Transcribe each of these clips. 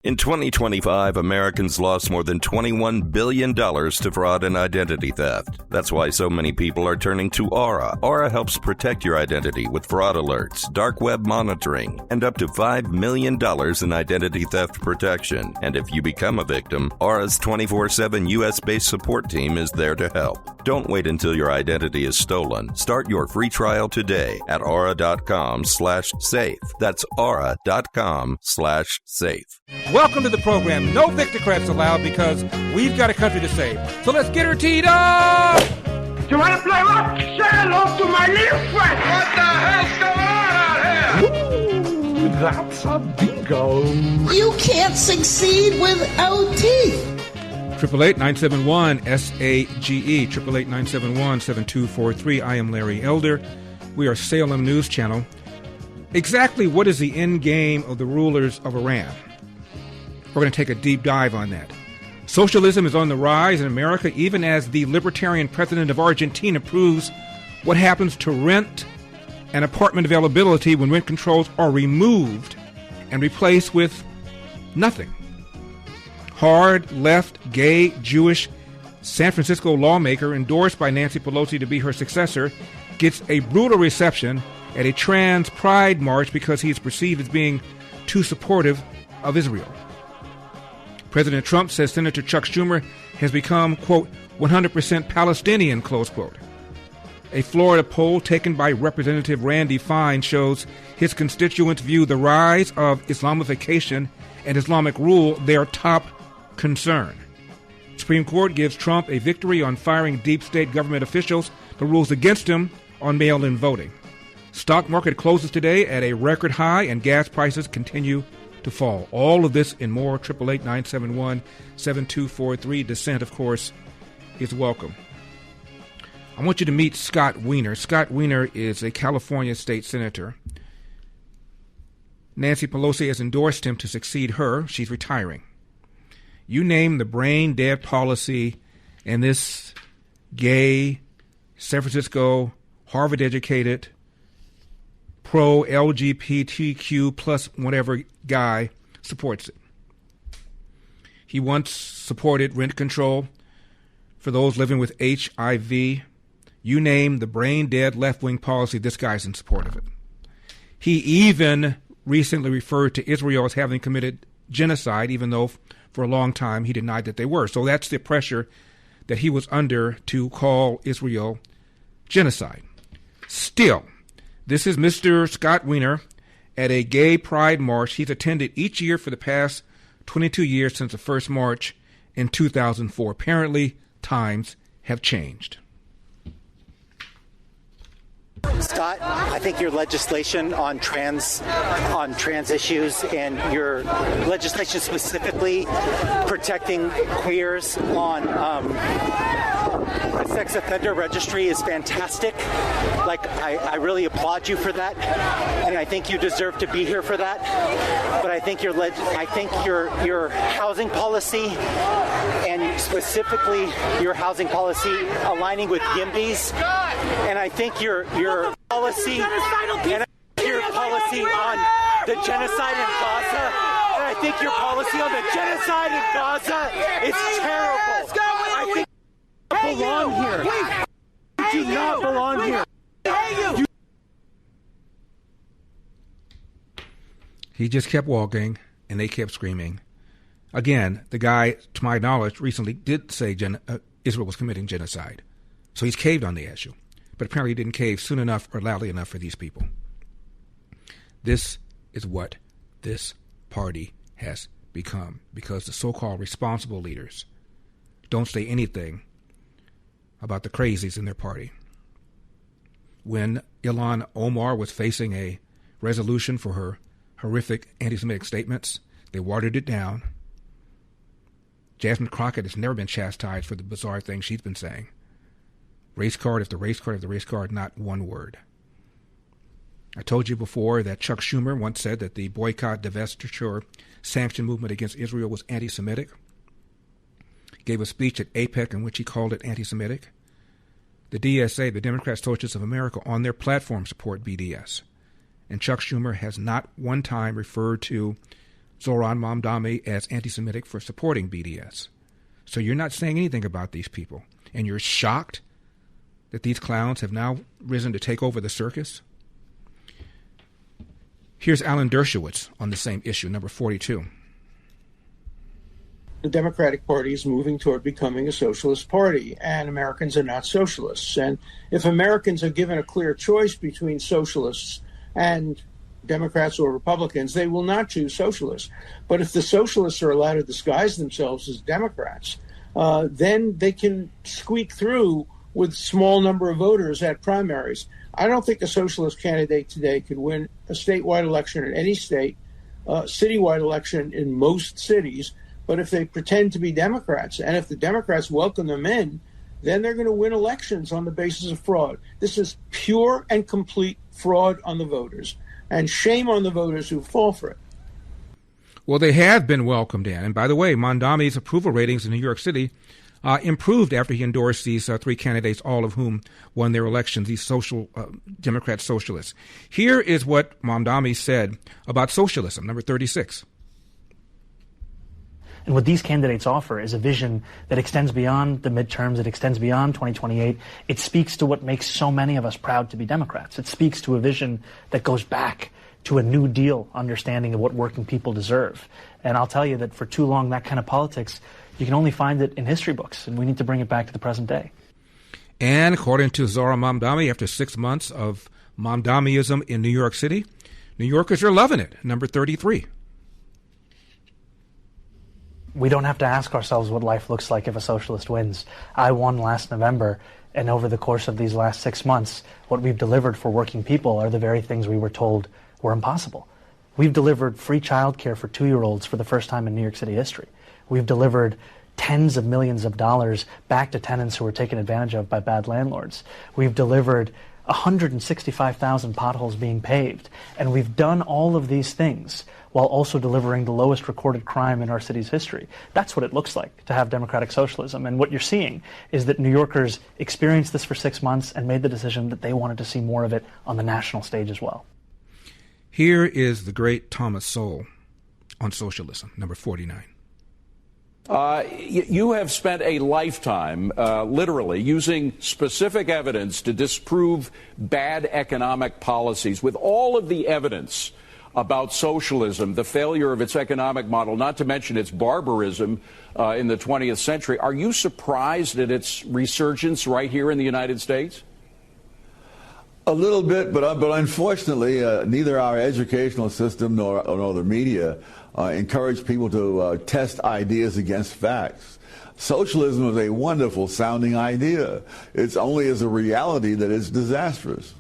In 2025, Americans lost more than $21 billion to fraud and identity theft. That's why so many people are turning to Aura. Aura helps protect your identity with fraud alerts, dark web monitoring, and up to $5 million in identity theft protection. And if you become a victim, Aura's 24/7 U.S.-based support team is there to help. Don't wait until your identity is stolen. Start your free trial today at aura.com/safe. That's aura.com/safe. Welcome to the program. No Victocrats allowed because we've got a country to save. So let's get her teed up! You want to play rock? Say hello to my little friend! What the hell's going on out here? Ooh, that's a bingo. You can't succeed without teeth. 888-971-SAGE, 888-971-7243. I am Larry Elder. We are Salem News Channel. Exactly what is the end game of the rulers of Iran? We're going to take a deep dive on that. Socialism is on the rise in America, even as the libertarian president of Argentina proves what happens to rent and apartment availability when rent controls are removed and replaced with nothing. Hard, left, gay, Jewish San Francisco lawmaker endorsed by Nancy Pelosi to be her successor gets a brutal reception at a trans pride march because he is perceived as being too supportive of Israel. President Trump says Senator Chuck Schumer has become, quote, 100% Palestinian, close quote. A Florida poll taken by Representative Randy Fine shows his constituents view the rise of Islamification and Islamic rule their top concern. Supreme Court gives Trump a victory on firing deep state government officials, but rules against him on mail-in voting. Stock market closes today at a record high, and gas prices continue to fall. All of this and more. 888-971-7243. Dissent, of course, is welcome. I want you to meet Scott Weiner. Scott Weiner is a California state senator. Nancy Pelosi has endorsed him to succeed her. She's retiring. You name the brain-dead policy in this gay, San Francisco, Harvard-educated, pro-LGBTQ plus whatever guy supports it. He once supported rent control for those living with HIV. You name the brain-dead left-wing policy, this guy's in support of it. He even recently referred to Israel as having committed genocide, even though for a long time he denied that they were. So that's the pressure that he was under to call Israel genocide. Still, this is Mr. Scott Weiner at a gay pride march he's attended each year for the past 22 years since the first march in 2004. Apparently, times have changed. Scott, I think your legislation on trans issues and your legislation specifically protecting queers on the sex offender registry is fantastic. I really applaud you for that, and I think you deserve to be here for that. But I think your housing policy, and specifically your housing policy aligning with YIMBYs, and I think your policy on the genocide in Gaza, and I think your policy on the genocide in Gaza is terrible. I think you don't belong here. You do not belong here. He just kept walking, and they kept screaming. Again, the guy, to my knowledge, recently did say Israel was committing genocide. So he's caved on the issue. But apparently he didn't cave soon enough or loudly enough for these people. This is what this party has become, because the so-called responsible leaders don't say anything about the crazies in their party. When Ilhan Omar was facing a resolution for her horrific anti-Semitic statements, they watered it down. Jasmine Crockett has never been chastised for the bizarre things she's been saying. Race card after race card after race card, not one word. I told you before that Chuck Schumer once said that the boycott, divestiture, sanction movement against Israel was anti-Semitic. He gave a speech at APEC in which he called it anti-Semitic. The DSA, the Democrat Socialists of America, on their platform support BDS. And Chuck Schumer has not one time referred to Zoran Mamdani as anti-Semitic for supporting BDS. So you're not saying anything about these people, and you're shocked that these clowns have now risen to take over the circus? Here's Alan Dershowitz on the same issue, number 42. The Democratic Party is moving toward becoming a socialist party, and Americans are not socialists. And if Americans are given a clear choice between socialists and Democrats or Republicans, they will not choose socialists. But if the socialists are allowed to disguise themselves as Democrats, then they can squeak through with small number of voters at primaries. I don't think a socialist candidate today could win a statewide election in any state, citywide election in most cities. But if they pretend to be Democrats, and if the Democrats welcome them in, then they're going to win elections on the basis of fraud. This is pure and complete fraud on the voters, and shame on the voters who fall for it. Well, they have been welcomed in. And by the way, Mamdani's approval ratings in New York City improved after he endorsed these three candidates, all of whom won their elections, these social Democrat socialists. Here is what Mamdani said about socialism, number 36. And what these candidates offer is a vision that extends beyond the midterms, it extends beyond 2028. It speaks to what makes so many of us proud to be Democrats. It speaks to a vision that goes back to a New Deal understanding of what working people deserve. And I'll tell you that for too long, that kind of politics, you can only find it in history books, and we need to bring it back to the present day. And according to Zoran Mamdani, after 6 months of Mamdaniism in New York City, New Yorkers are loving it, number 33. We don't have to ask ourselves what life looks like if a socialist wins. I won last November, and over the course of these last 6 months, what we've delivered for working people are the very things we were told were impossible. We've delivered free childcare for 2-year-olds for the first time in New York City history. We've delivered tens of millions of dollars back to tenants who were taken advantage of by bad landlords. We've delivered 165,000 potholes being paved. And we've done all of these things while also delivering the lowest recorded crime in our city's history. That's what it looks like to have democratic socialism. And what you're seeing is that New Yorkers experienced this for 6 months and made the decision that they wanted to see more of it on the national stage as well. Here is the great Thomas Sowell on socialism, number 49. You have spent a lifetime, literally, using specific evidence to disprove bad economic policies. With all of the evidence about socialism, the failure of its economic model, not to mention its barbarism in the 20th century, are you surprised at its resurgence right here in the United States? A little bit, but unfortunately, neither our educational system nor the media encourage people to test ideas against facts. Socialism is a wonderful sounding idea. It's only as a reality that it's disastrous.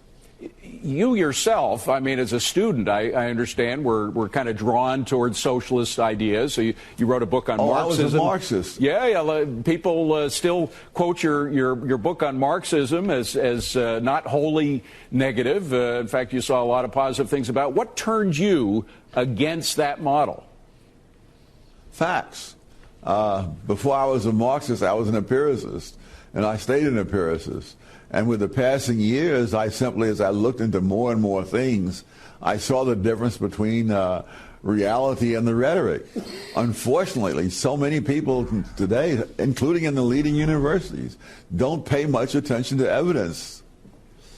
You yourself, I mean, as a student, I understand, were kind of drawn towards socialist ideas. So you wrote a book on Marxism. I was a Marxist. Yeah. People still quote your book on Marxism as not wholly negative. In fact, you saw a lot of positive things about it. What turned you against that model? Facts. Before I was a Marxist, I was an empiricist, and I stayed an empiricist. And with the passing years, as I looked into more and more things, I saw the difference between reality and the rhetoric. Unfortunately, so many people today, including in the leading universities, don't pay much attention to evidence.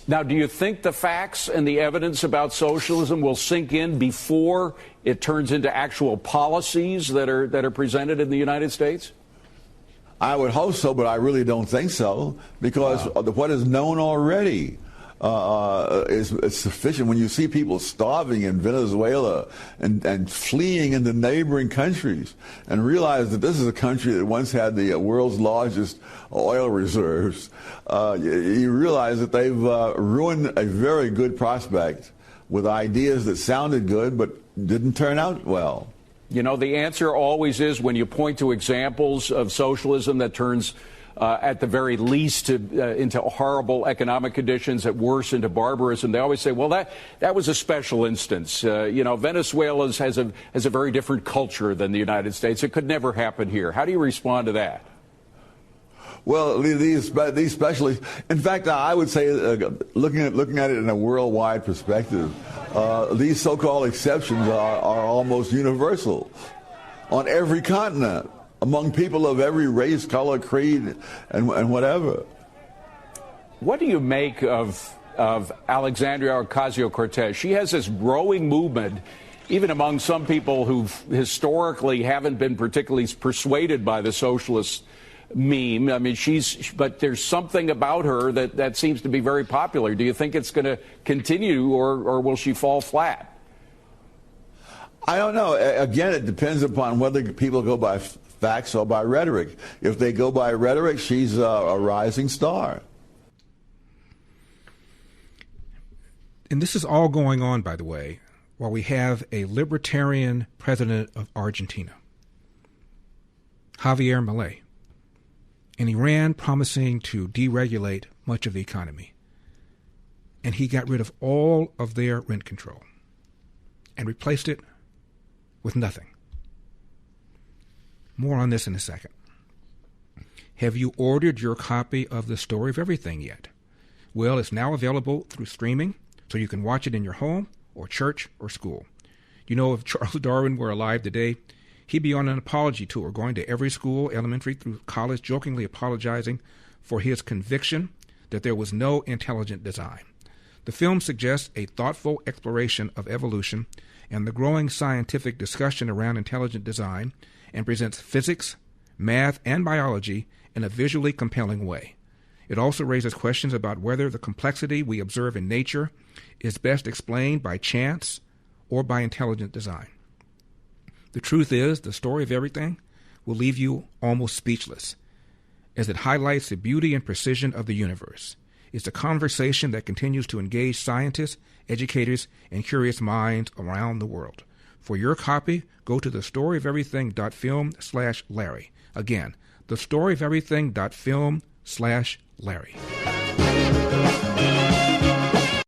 Now, do you think the facts and the evidence about socialism will sink in before it turns into actual policies that are presented in the United States? I would hope so, but I really don't think so, because what is known already is sufficient. When you see people starving in Venezuela and fleeing into neighboring countries, and realize that this is a country that once had the world's largest oil reserves, you realize that they've ruined a very good prospect with ideas that sounded good but didn't turn out well. You know, the answer always is, when you point to examples of socialism that turns, at the very least, into horrible economic conditions, at worst into barbarism, they always say, well, that was a special instance. Venezuela has a very different culture than the United States. It could never happen here. How do you respond to that? Well, these specialists, in fact, I would say, looking at it in a worldwide perspective, these so-called exceptions are almost universal on every continent, among people of every race, color, creed, and whatever. What do you make of Alexandria Ocasio-Cortez? She has this growing movement, even among some people who historically haven't been particularly persuaded by the socialist meme. I mean, but there's something about her that seems to be very popular. Do you think it's going to continue, or will she fall flat? I don't know. Again, it depends upon whether people go by facts or by rhetoric. If they go by rhetoric, she's a rising star. And this is all going on, by the way, while we have a libertarian president of Argentina, Javier Milei. And he ran promising to deregulate much of the economy. And he got rid of all of their rent control and replaced it with nothing. More on this in a second. Have you ordered your copy of The Story of Everything yet? Well, it's now available through streaming, so you can watch it in your home or church or school. You know, if Charles Darwin were alive today, he'd be on an apology tour, going to every school, elementary through college, jokingly apologizing for his conviction that there was no intelligent design. The film suggests a thoughtful exploration of evolution and the growing scientific discussion around intelligent design, and presents physics, math, and biology in a visually compelling way. It also raises questions about whether the complexity we observe in nature is best explained by chance or by intelligent design. The truth is, The Story of Everything will leave you almost speechless, as it highlights the beauty and precision of the universe. It's a conversation that continues to engage scientists, educators, and curious minds around the world. For your copy, go to thestoryofeverything.film/Larry. Again, thestoryofeverything.film/Larry.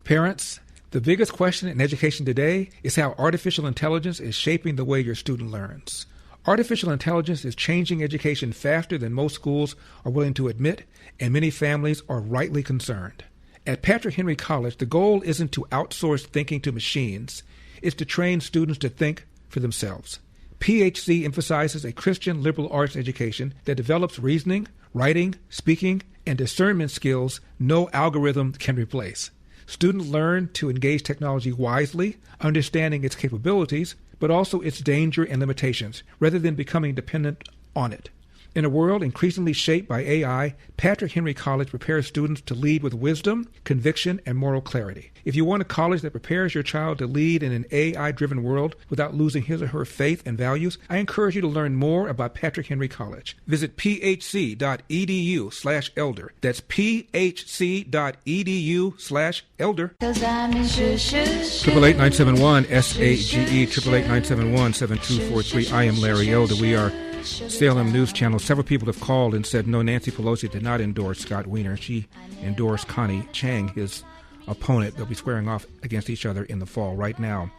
Parents, the biggest question in education today is how artificial intelligence is shaping the way your student learns. Artificial intelligence is changing education faster than most schools are willing to admit, and many families are rightly concerned. At Patrick Henry College, the goal isn't to outsource thinking to machines. It's to train students to think for themselves. PHC emphasizes a Christian liberal arts education that develops reasoning, writing, speaking, and discernment skills no algorithm can replace. Students learn to engage technology wisely, understanding its capabilities, but also its danger and limitations, rather than becoming dependent on it. In a world increasingly shaped by AI, Patrick Henry College prepares students to lead with wisdom, conviction, and moral clarity. If you want a college that prepares your child to lead in an AI-driven world without losing his or her faith and values, I encourage you to learn more about Patrick Henry College. Visit phc.edu/elder. That's phc.edu/elder. 888-971-SAGE, 888-971-7243. I am Larry Elder. We are Salem News Channel. Several people have called and said no, Nancy Pelosi did not endorse Scott Weiner. She endorsed Connie Chang, his opponent. They'll be squaring off against each other in the fall. Right now,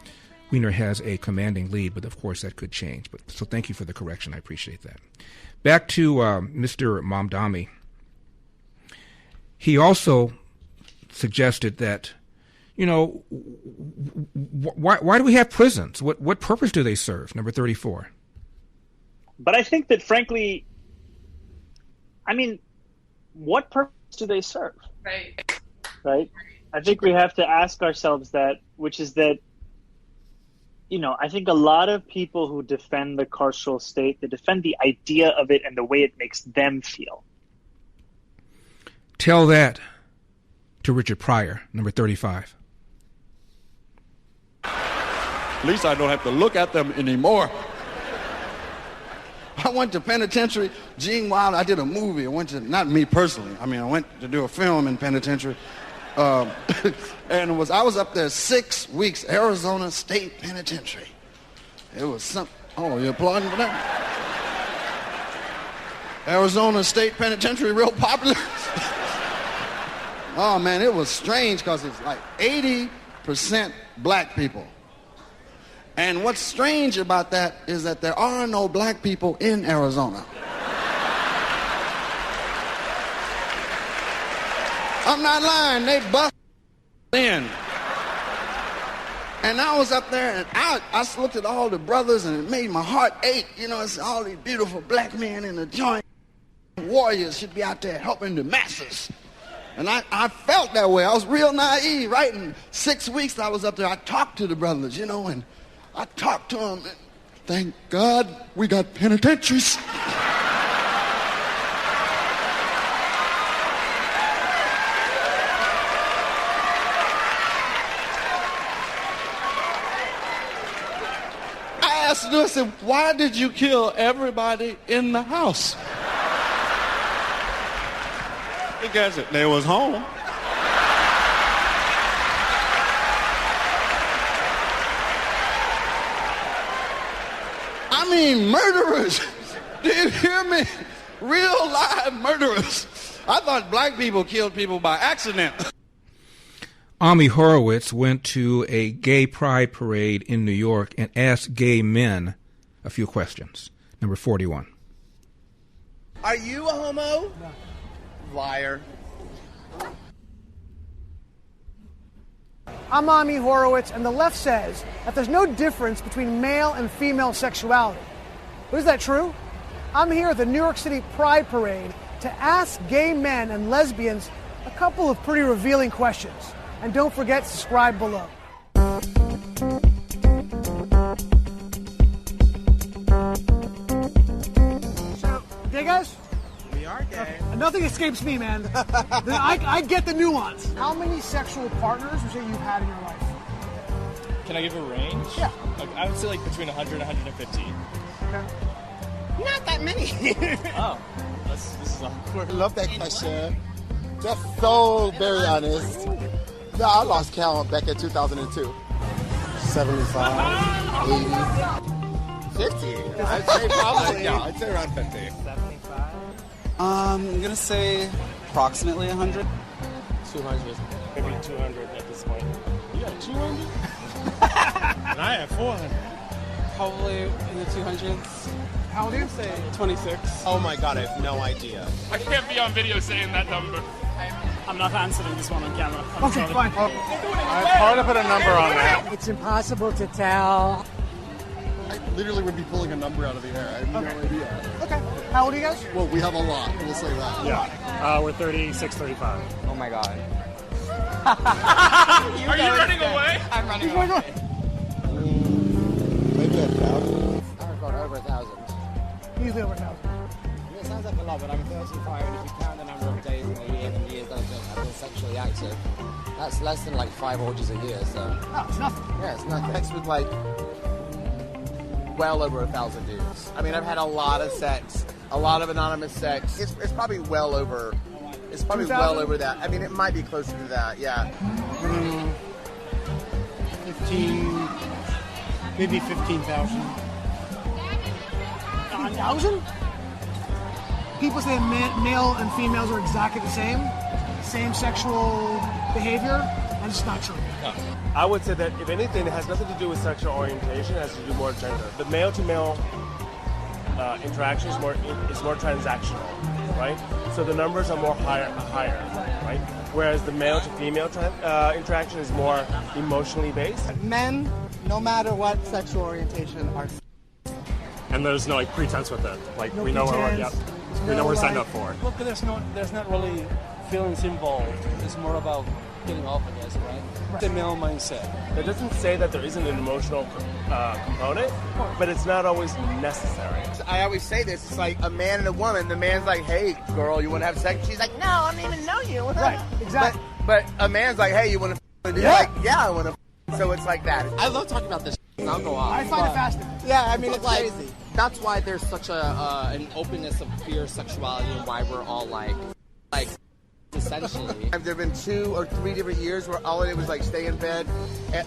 Weiner has a commanding lead, but of course that could change. So thank you for the correction. I appreciate that. Back to Mr. Mamdani. He also suggested that, you know, why do we have prisons? What purpose do they serve? Number 34. But I think that, frankly, I mean, what purpose do they serve? Right? I think we have to ask ourselves that, which is that, you know, I think a lot of people who defend the carceral state, they defend the idea of it and the way it makes them feel. Tell that to Richard Pryor, number 35. At least I don't have to look at them anymore. I went to penitentiary. Gene Wilder, I did a movie. I went to, not me personally, I mean, I went to do a film in penitentiary. And I was up there 6 weeks, Arizona State Penitentiary. It was something. Oh, you're applauding for that? Arizona State Penitentiary, real popular. Oh, man, it was strange because it's like 80% black people. And what's strange about that is that there are no black people in Arizona. I'm not lying, they bust in. And I was up there, and I looked at all the brothers, and it made my heart ache. You know, it's all these beautiful black men in the joint. Warriors should be out there helping the masses. And I felt that way. I was real naive, right? In 6 weeks I was up there, I talked to the brothers, you know, and I talked to them. And thank God we got penitentiaries. I asked them, I said, why did you kill everybody in the house? Because they was home. I mean, murderers. Do you hear me? Real live murderers. I thought black people killed people by accident. Ami Horowitz went to a gay pride parade in New York and asked gay men a few questions. Number 41. Are you a homo? No. Liar. I'm Ami Horowitz, and the left says that there's no difference between male and female sexuality. But is that true? I'm here at the New York City Pride Parade to ask gay men and lesbians a couple of pretty revealing questions. And don't forget to subscribe below. So, gay guys? We are gay. Okay. Nothing escapes me, man. I get the nuance. How many sexual partners would you say you've had in your life? Can I give a range? Yeah. Okay, I would say like between 100 and 150. Okay. Not that many. Oh, this is awkward. I love that question. That's so very honest. No, I lost count back in 2002. 75, 80. 50. I'd say probably. Yeah, I'd say around 50. 75. I'm gonna say approximately 100. 200. Maybe 200 at this point. You got 200? And I have 400. Probably in the 200s. How old are you? Say 26. Oh my God, I have no idea. I can't be on video saying that number. I'm not answering this one on camera. Okay, fine. It's hard to put a number on that. It's impossible to tell. I literally would be pulling a number out of the air. I have no idea. Okay. How old are you guys? Well, we have a lot. We'll say that. Yeah. We're 36, 35. Oh my God. Are you running away? I'm running away. Maybe 1,000. I've got over 1,000. Easily over 1,000. It sounds like a lot, but I'm 35, and if you count the number of days in a year and years that I've been sexually active, that's less than like 5 orgies a year, so... Oh, it's nothing. Yeah, it's nothing. Sex with like well over 1,000 dudes. I mean, I've had a lot of sex, a lot of anonymous sex. It's probably well over. It's probably 2,000? well over that. I mean, it might be closer to that. Yeah. 15, maybe 15,000. 1,000? People say male and females are exactly the same sexual behavior, and it's not true. No. I would say that if anything, it has nothing to do with sexual orientation. It has to do more gender. The male-to-male interaction is more transactional, right? So the numbers are more higher, right? Whereas the male-to-female interaction is more emotionally based. Men, no matter what sexual orientation, are... And there's no like pretense with it. Like No we know pretense. we know what we're signed up for. Look, there's not really feelings involved. It's more about getting off, I guess, right? The male mindset. It doesn't say that there isn't an emotional component, but it's not always necessary. I always say this. It's like a man and a woman. The man's like, "Hey, girl, you want to have sex?" She's like, "No, I don't even know you." Right, exactly. But a man's like, "Hey, you want to?" You're like, "Yeah, I want to." So it's like that. I love talking about this. I'll go on. I find it fascinating. Yeah, I mean, It's it's like, crazy. that's why there's such an openness of queer sexuality and why we're all like essentially. There have been 2 or 3 different years where all I did was like stay in bed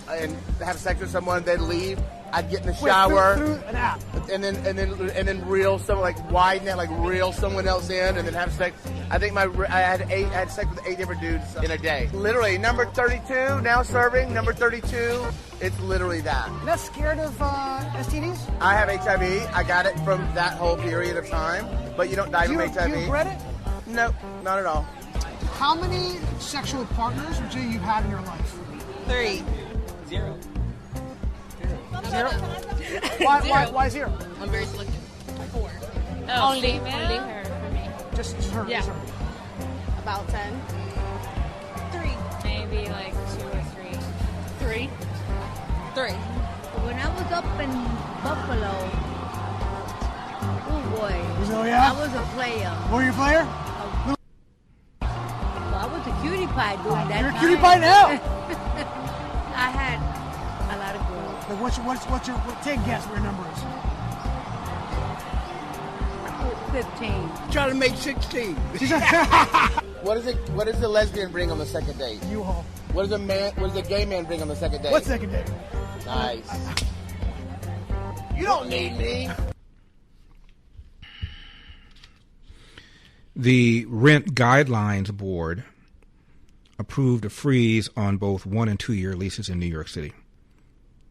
and have sex with someone, then leave. I'd get in the shower Through an app. and then reel someone, like widen it, like reel someone else in, and then have sex. I think I had sex with 8 different dudes in a day. Literally, number 32 now serving. Number 32. It's literally that. You're not scared of STDs? I have HIV. I got it from that whole period of time, but you don't die from HIV. Do you regret it? Nope, not at all. How many sexual partners would you say you've had in your life? 3. 0. zero? Why zero? I'm very selective. 4. Only her for me. Just her. Yeah. Just her. About 10. 3. Maybe like 2 or 3. 3. 3. When I was up in Buffalo, oh boy, yeah? I was a player. Were you a player? Well, I was a cutie pie during that You're a time. cutie pie now? I had a lot of girls. Like take a guess what your number is. 15. Trying to make 16. What does the lesbian bring on the second date? U-Haul. What does the gay man bring on the second date? What second date? Nice. You don't need me. The Rent Guidelines Board approved a freeze on both 1 and 2 year leases in New York City.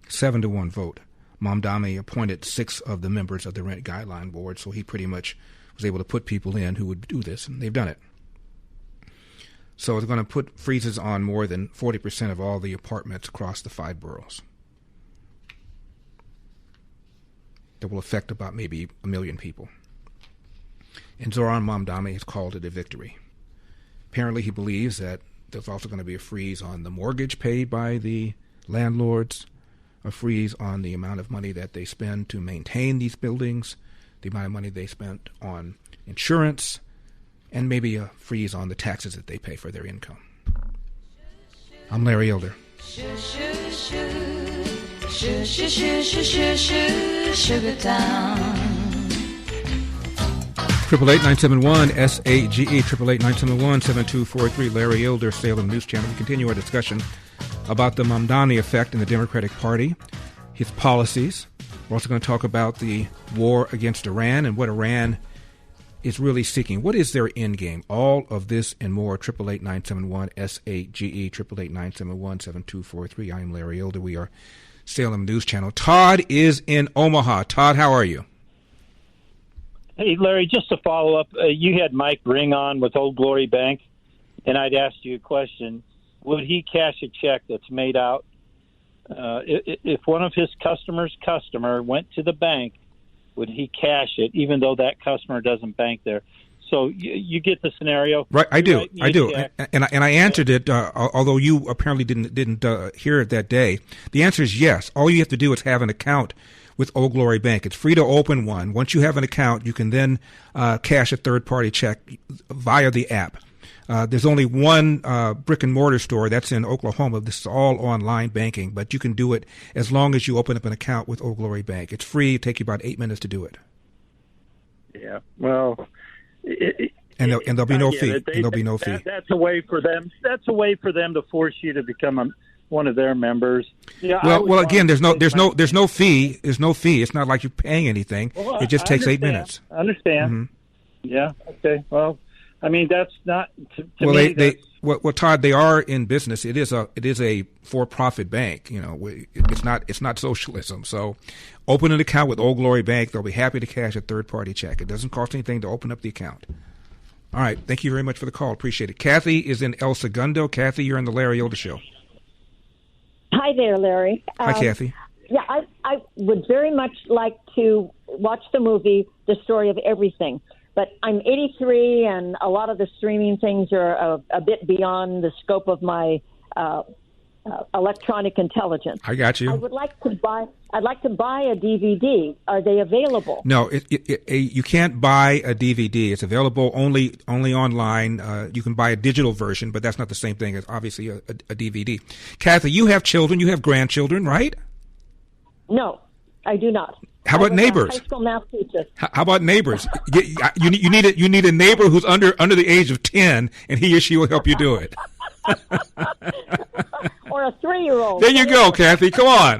7-1 vote. Mamdani appointed 6 of the members of the Rent Guideline Board, so he pretty much was able to put people in who would do this, and they've done it. So it's going to put freezes on more than 40% of all the apartments across the 5 boroughs. That will affect about maybe 1 million people. And Zoran Mamdani has called it a victory. Apparently he believes that there's also going to be a freeze on the mortgage paid by the landlords, a freeze on the amount of money that they spend to maintain these buildings, the amount of money they spent on insurance, and maybe a freeze on the taxes that they pay for their income. I'm Larry Elder. Sugar Town. 888-971-SAGE, 888-971-7243, Larry Elder, Salem News Channel. We continue our discussion about the Mamdani effect in the Democratic Party, his policies. We're also going to talk about the war against Iran and what Iran is really seeking. What is their end game? All of this and more. 888-971-SAGE, 888-971-7243. I am Larry Elder. We are Salem News Channel. Todd is in Omaha. Todd, how are you? Hey, Larry, just to follow up, you had Mike Ring on with Old Glory Bank, and I'd asked you a question. Would he cash a check that's made out? If one of his customer went to the bank, would he cash it, even though that customer doesn't bank there? So you get the scenario. Right, I do. And I answered it, although you apparently didn't hear it that day. The answer is yes. All you have to do is have an account with Old Glory Bank. It's free to open one. Once you have an account, you can then cash a third-party check via the app. There's only one brick-and-mortar store. That's in Oklahoma. This is all online banking, but you can do it as long as you open up an account with Old Glory Bank. It's free. It'll take you about 8 minutes to do it. Yeah, well... And there'll be no fee. There'll be no fee. That's a way for them. That's a way for them to force you to become one of their members. Yeah. Well, again, there's no fee. There's no fee. It's not like you're paying anything. Well, it just takes 8 minutes. I understand. Mm-hmm. Yeah. Okay. Well, I mean, that's not. To well, me, well, Todd, they are in business. It is a for-profit bank. You know, it's not socialism. So, open an account with Old Glory Bank. They'll be happy to cash a third-party check. It doesn't cost anything to open up the account. All right. Thank you very much for the call. Appreciate it. Kathy is in El Segundo. Kathy, you're on the Larry Elder Show. Hi there, Larry. Hi, Kathy. Yeah, I would very much like to watch the movie The Story of Everything. But I'm 83, and a lot of the streaming things are a bit beyond the scope of my electronic intelligence. I got you. I'd like to buy a DVD. Are they available? No, you can't buy a DVD. It's available only online. You can buy a digital version, but that's not the same thing as obviously a DVD. Kathy, you have children. You have grandchildren, right? No, I do not. How about neighbors? High school math teacher. How about neighbors? You need a neighbor who's under the age of 10, and he or she will help you do it. Or a 3-year-old. There you go, Kathy. Come on.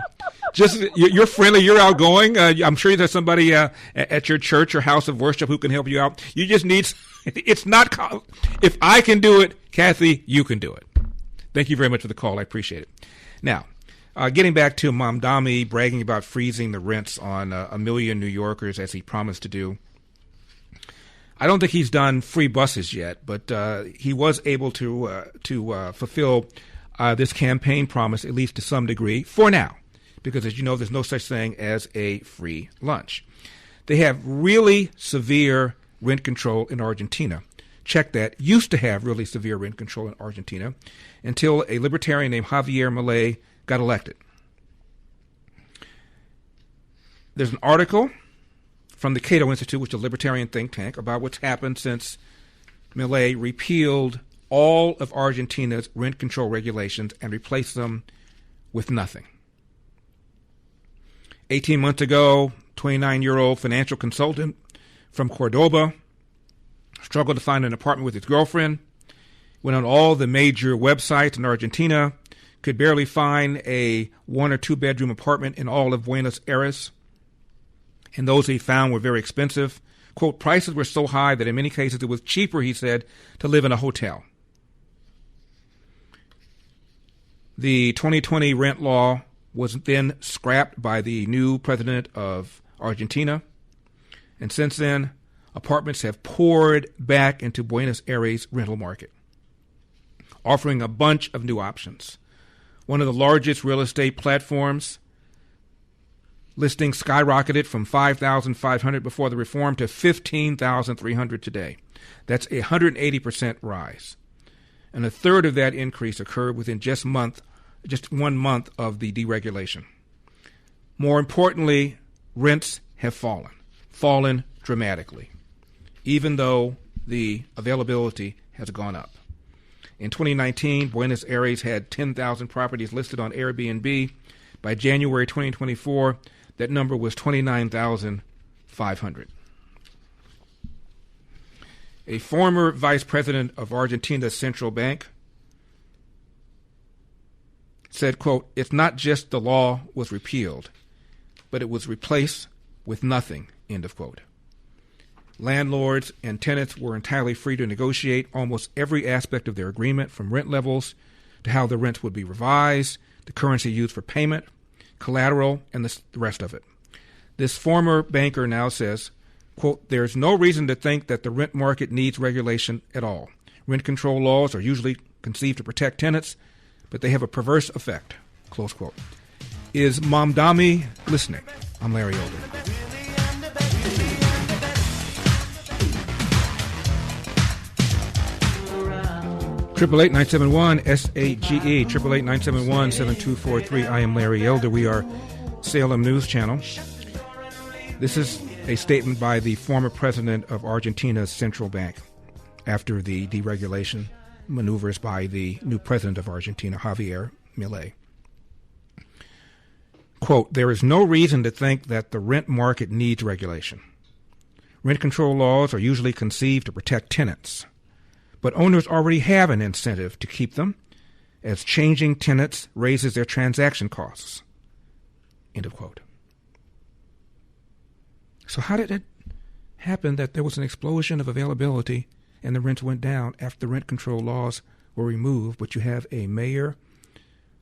Just you're friendly. You're outgoing. I'm sure there's somebody at your church or house of worship who can help you out. You just need. It's not. If I can do it, Kathy, you can do it. Thank you very much for the call. I appreciate it. Now. Getting back to Mamdani bragging about freezing the rents on 1 million New Yorkers as he promised to do. I don't think he's done free buses yet, but he was able to fulfill this campaign promise, at least to some degree, for now. because, as you know, there's no such thing as a free lunch. They have really severe rent control in Argentina. Check that. Used to have really severe rent control in Argentina until a libertarian named Javier Milei got elected. There's an article from the Cato Institute, which is a libertarian think tank, about what's happened since Milei repealed all of Argentina's rent control regulations and replaced them with nothing. 18 months ago, 29-year-old financial consultant from Cordoba struggled to find an apartment with his girlfriend, went on all the major websites in Argentina, could barely find a 1 or 2 bedroom apartment in all of Buenos Aires, and those he found were very expensive. Quote, prices were so high that in many cases it was cheaper, he said, to live in a hotel. The 2020 rent law was then scrapped by the new president of Argentina, and since then, apartments have poured back into Buenos Aires' rental market, offering a bunch of new options. One of the largest real estate platforms, listings skyrocketed from 5,500 before the reform to 15,300 today. That's a 180% rise. And a third of that increase occurred within just 1 month of the deregulation. More importantly, rents have fallen dramatically, even though the availability has gone up. In 2019, Buenos Aires had 10,000 properties listed on Airbnb. By January 2024, that number was 29,500. A former vice president of Argentina's central bank said, quote, it's not just the law was repealed, but it was replaced with nothing, end of quote. Landlords and tenants were entirely free to negotiate almost every aspect of their agreement, from rent levels to how the rents would be revised, the currency used for payment, collateral, and the rest of it. This former banker now says, quote, there's no reason to think that the rent market needs regulation at all. Rent control laws are usually conceived to protect tenants, but they have a perverse effect, close quote. Is Mamdani listening? I'm Larry Elder. Triple 8-971-SAGE, 888-971-7243. I am Larry Elder. We are Salem News Channel. This is a statement by the former president of Argentina's central bank after the deregulation maneuvers by the new president of Argentina, Javier Milei. Quote, there is no reason to think that the rent market needs regulation. Rent control laws are usually conceived to protect tenants, but owners already have an incentive to keep them, as changing tenants raises their transaction costs. End of quote. So how did it happen that there was an explosion of availability and the rents went down after the rent control laws were removed, but you have a mayor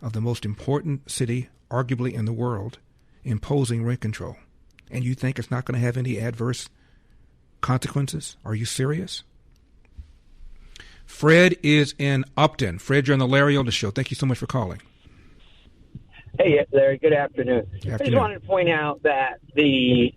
of the most important city, arguably in the world, imposing rent control, and you think it's not going to have any adverse consequences? Are you serious? Fred is in Upton. Fred, you're on the Larry Elder Show. Thank you so much for calling. Hey, Larry. Good afternoon. Good afternoon. I just wanted to point out that the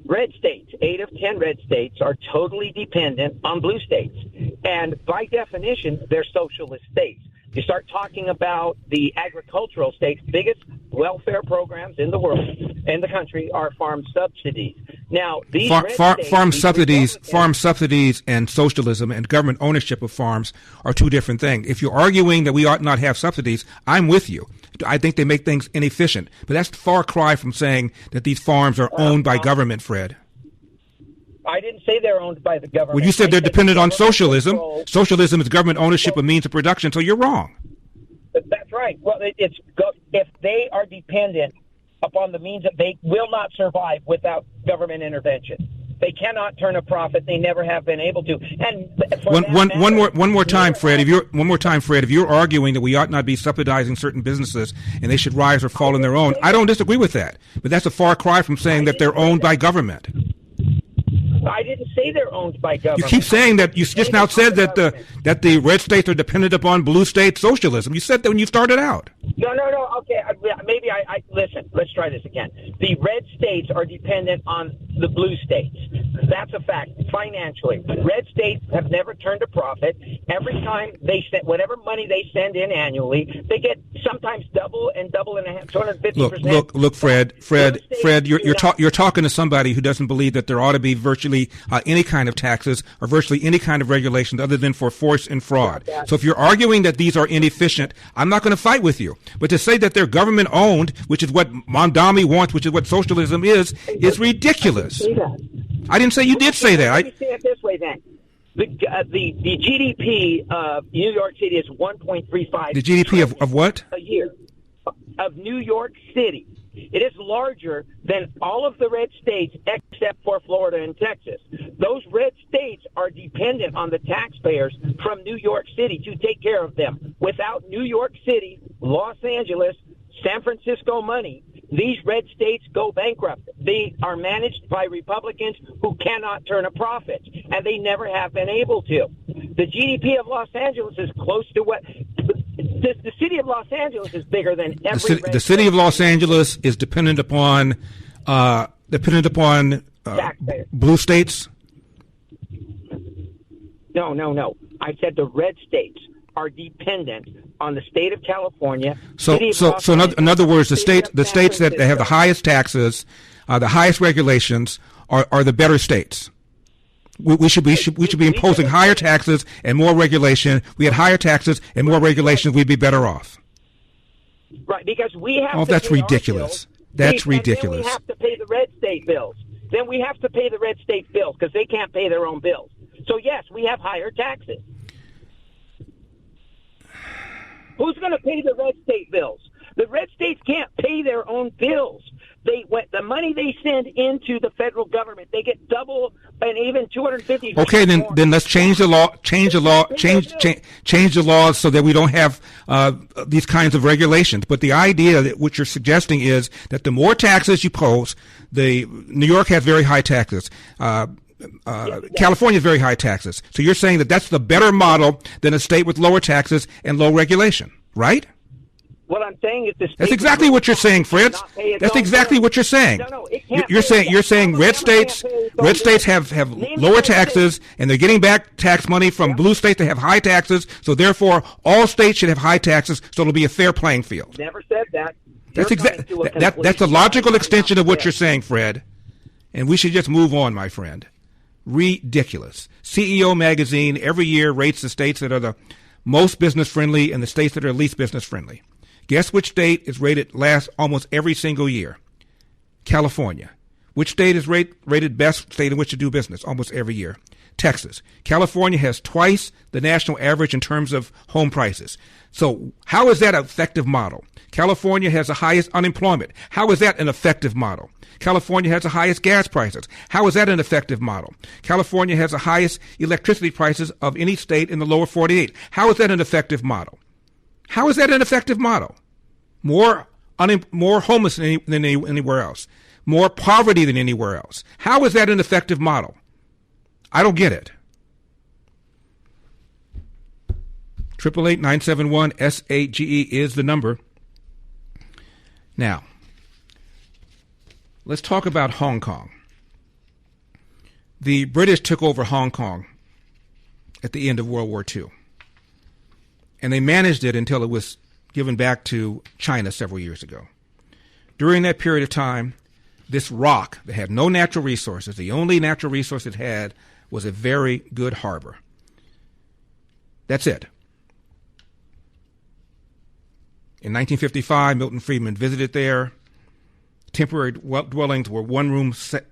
red states, 8 of 10 red states, are totally dependent on blue states. And by definition, they're socialist states. You start talking about the agricultural states, biggest welfare programs in the world, in the country, are farm subsidies. Now, these farm subsidies and socialism and government ownership of farms are two different things. If you're arguing that we ought not have subsidies, I'm with you. I think they make things inefficient. But that's a far cry from saying that these farms are owned by government, Fred. I didn't say they're owned by the government. Well, you said they're dependent on socialism. Socialism is government ownership of means of production, so you're wrong. That's right. Well, if they are dependent upon the means that they will not survive without government intervention. They cannot turn a profit. They never have been able to. And one more time, Fred. If you're arguing that we ought not be subsidizing certain businesses and they should rise or fall on their own, I don't disagree with that. But that's a far cry from saying that they're owned by government. I didn't say they're owned by government. You keep saying that. You just now said that the red states are dependent upon blue state socialism. You said that when you started out. No. Okay, maybe I listen. Let's try this again. The red states are dependent on the blue states. That's a fact. Financially, red states have never turned a profit. Every time they send whatever money they send in annually, they get sometimes double and a half, 250%. Look, Fred. You're talking to somebody who doesn't believe that there ought to be virtually any kind of taxes or virtually any kind of regulations other than for force and fraud. So if you're arguing that these are inefficient, I'm not going to fight with you. But to say that they're government owned, which is what Mondami wants, which is what socialism is ridiculous. I didn't say you did say that. Let me say it this way then. The GDP of New York City is 1.35. The GDP of what? A year. Of New York City. It is larger than all of the red states except for Florida and Texas. Those red states are dependent on the taxpayers from New York City to take care of them. Without New York City, Los Angeles, San Francisco money, these red states go bankrupt. They are managed by Republicans who cannot turn a profit, and they never have been able to. The GDP of Los Angeles is close to what... The city of Los Angeles is bigger than every the city of Los Angeles is dependent upon blue states. No. I said the red states are dependent on the state of California. So in other words, the states that have the highest taxes, the highest regulations are the better states. We should be imposing higher taxes and more regulation. We had higher taxes and more regulations, we'd be better off. Right, because we have. Oh, that's ridiculous. That's ridiculous. Then we have to pay the red state bills. Then we have to pay the red state bills because they can't pay their own bills. So yes, we have higher taxes. Who's going to pay the red state bills? The red states can't pay their own bills. The money they send into the federal government, they get double and even 250. Okay, then let's change the law. Change the laws so that we don't have these kinds of regulations. But the idea that what you're suggesting is that the more taxes you pose, New York has very high taxes. California has very high taxes. So you're saying that that's the better model than a state with lower taxes and low regulation, right? What I'm saying is that's exactly what you're saying, Fritz. That's exactly what you're saying. No, you're saying red states have lower taxes and they're getting back tax money from blue states that have high taxes. So therefore, all states should have high taxes. So it'll be a fair playing field. Never said that. That's a logical extension of what you're saying, Fred. And we should just move on, my friend. Ridiculous. CEO Magazine every year rates the states that are the most business friendly and the states that are least business friendly. Guess which state is rated last almost every single year? California. Which state is rated best state in which to do business almost every year? Texas. California has twice the national average in terms of home prices. So how is that an effective model? California has the highest unemployment. How is that an effective model? California has the highest gas prices. How is that an effective model? California has the highest electricity prices of any state in the lower 48. How is that an effective model? How is that an effective model? More homeless than anywhere else. More poverty than anywhere else. How is that an effective model? I don't get it. 888-971-SAGE is the number. Now, let's talk about Hong Kong. The British took over Hong Kong at the end of World War II. And they managed it until it was given back to China several years ago. During that period of time, this rock that had no natural resources, the only natural resource it had was a very good harbor. That's it. In 1955, Milton Friedman visited there. Temporary dwellings were one-room cells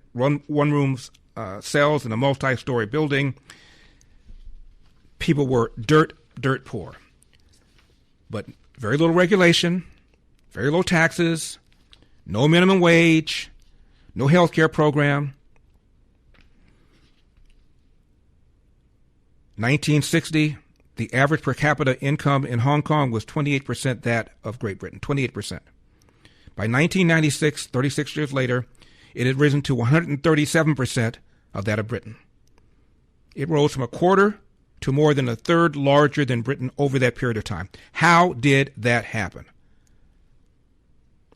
in a multi-story building. People were dirt poor. But very little regulation, very low taxes, no minimum wage, no health care program. 1960, the average per capita income in Hong Kong was 28% that of Great Britain, 28%. By 1996, 36 years later, it had risen to 137% of that of Britain. It rose from a quarter to more than a third larger than Britain over that period of time. How did that happen?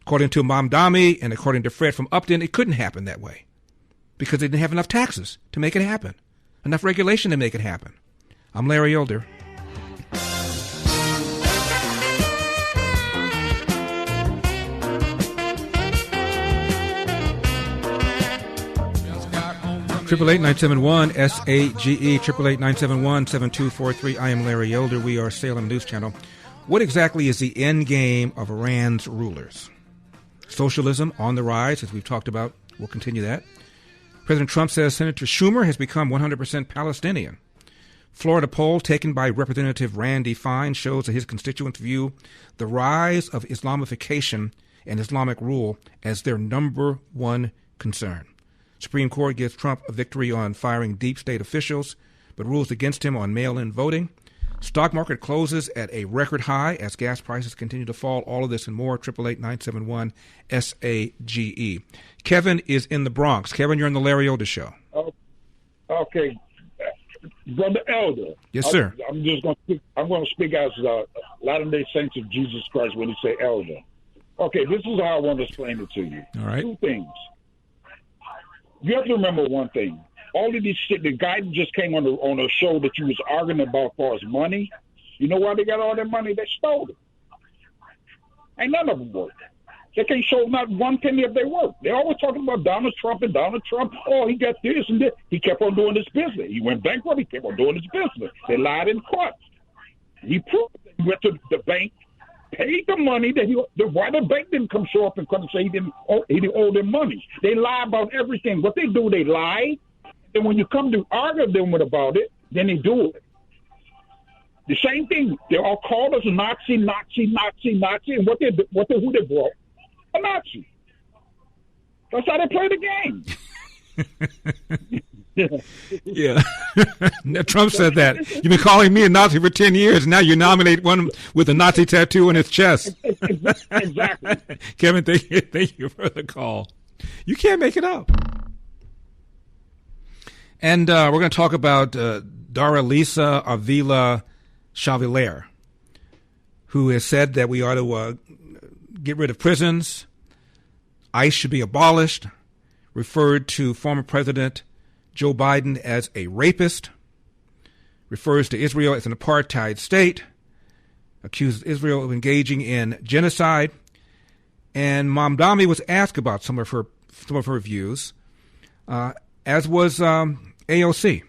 According to Mamdani and according to Fred from Upton, it couldn't happen that way because they didn't have enough taxes to make it happen, enough regulation to make it happen. I'm Larry Elder. Triple 8-971 SAGE 888-971-7243. I am Larry Elder. We are Salem News Channel. What exactly is the end game of Iran's rulers? Socialism on the rise, as we've talked about. We'll continue that. President Trump says Senator Schumer has become 100% Palestinian. Florida poll taken by Representative Randy Fine shows that his constituents view the rise of Islamification and Islamic rule as their number one concern. Supreme Court gives Trump a victory on firing deep state officials, but rules against him on mail-in voting. Stock market closes at a record high as gas prices continue to fall. All of this and more. 888-971 SAGE. Kevin is in the Bronx. Kevin, you're on the Larry Elder Show. Okay, Brother Elder. Yes, sir. I'm going to speak as Latter-day Saints of Jesus Christ when he say Elder. Okay, this is how I want to explain it to you. All right. Two things. You have to remember one thing. All of this shit, the guy that just came on a show that you was arguing about as far as money, you know why they got all that money? They stole it. Ain't none of them work. They can't show not one penny of their work. They always talking about Donald Trump and Donald Trump. Oh, he got this and this. He kept on doing his business. He went bankrupt. He kept on doing his business. They lied in court. He proved it. He went to the bank, paid the money why the bank didn't come show up and come say he didn't owe them money. They lie about everything. What they do, they lie. And when you come to argue them about it, then they do it. The same thing. They all called us Nazi. And who they brought? A Nazi. That's how they play the game. Yeah. Trump said that. You've been calling me a Nazi for 10 years. Now you nominate one with a Nazi tattoo on his chest. Exactly. Kevin, thank you for the call. You can't make it up. And we're going to talk about Dara Lisa Avila Chavalier, who has said that we ought to get rid of prisons. ICE should be abolished. Referred to former President Joe Biden as a rapist. Refers to Israel as an apartheid state. Accuses Israel of engaging in genocide. And Mamdani was asked about some of her views, as was AOC.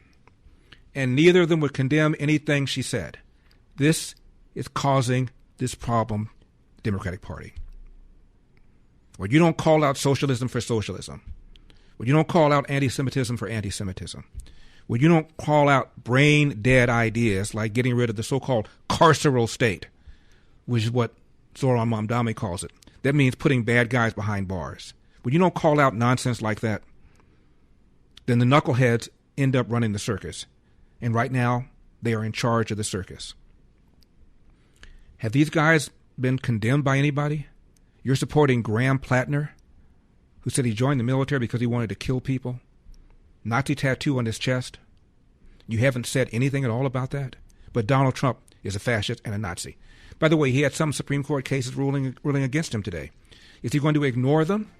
And neither of them would condemn anything she said. This is causing this problem, the Democratic Party. When you don't call out socialism for socialism, when you don't call out anti-Semitism for anti-Semitism, when you don't call out brain-dead ideas like getting rid of the so-called carceral state, which is what Zoran Mamdani calls it, that means putting bad guys behind bars. When you don't call out nonsense like that, then the knuckleheads end up running the circus. And right now, they are in charge of the circus. Have these guys been condemned by anybody? You're supporting Graham Plattner, who said he joined the military because he wanted to kill people. Nazi tattoo on his chest. You haven't said anything at all about that. But Donald Trump is a fascist and a Nazi. By the way, he had some Supreme Court cases ruling against him today. Is he going to ignore them?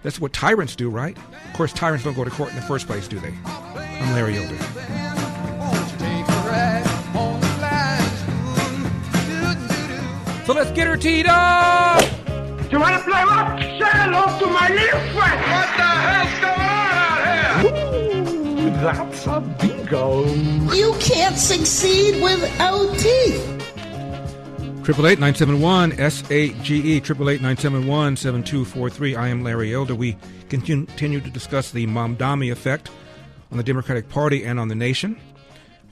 That's what tyrants do, right? Of course, tyrants don't go to court in the first place, do they? I'm Larry Elder. So let's get her teed up! You want to play what? Say hello to my little friend! What the hell's going on out here? Ooh, that's a bingo. You can't succeed without teeth. 888-971 SAGE 888-971-7243. I am Larry Elder. We continue to discuss the Mamdani effect on the Democratic Party and on the nation.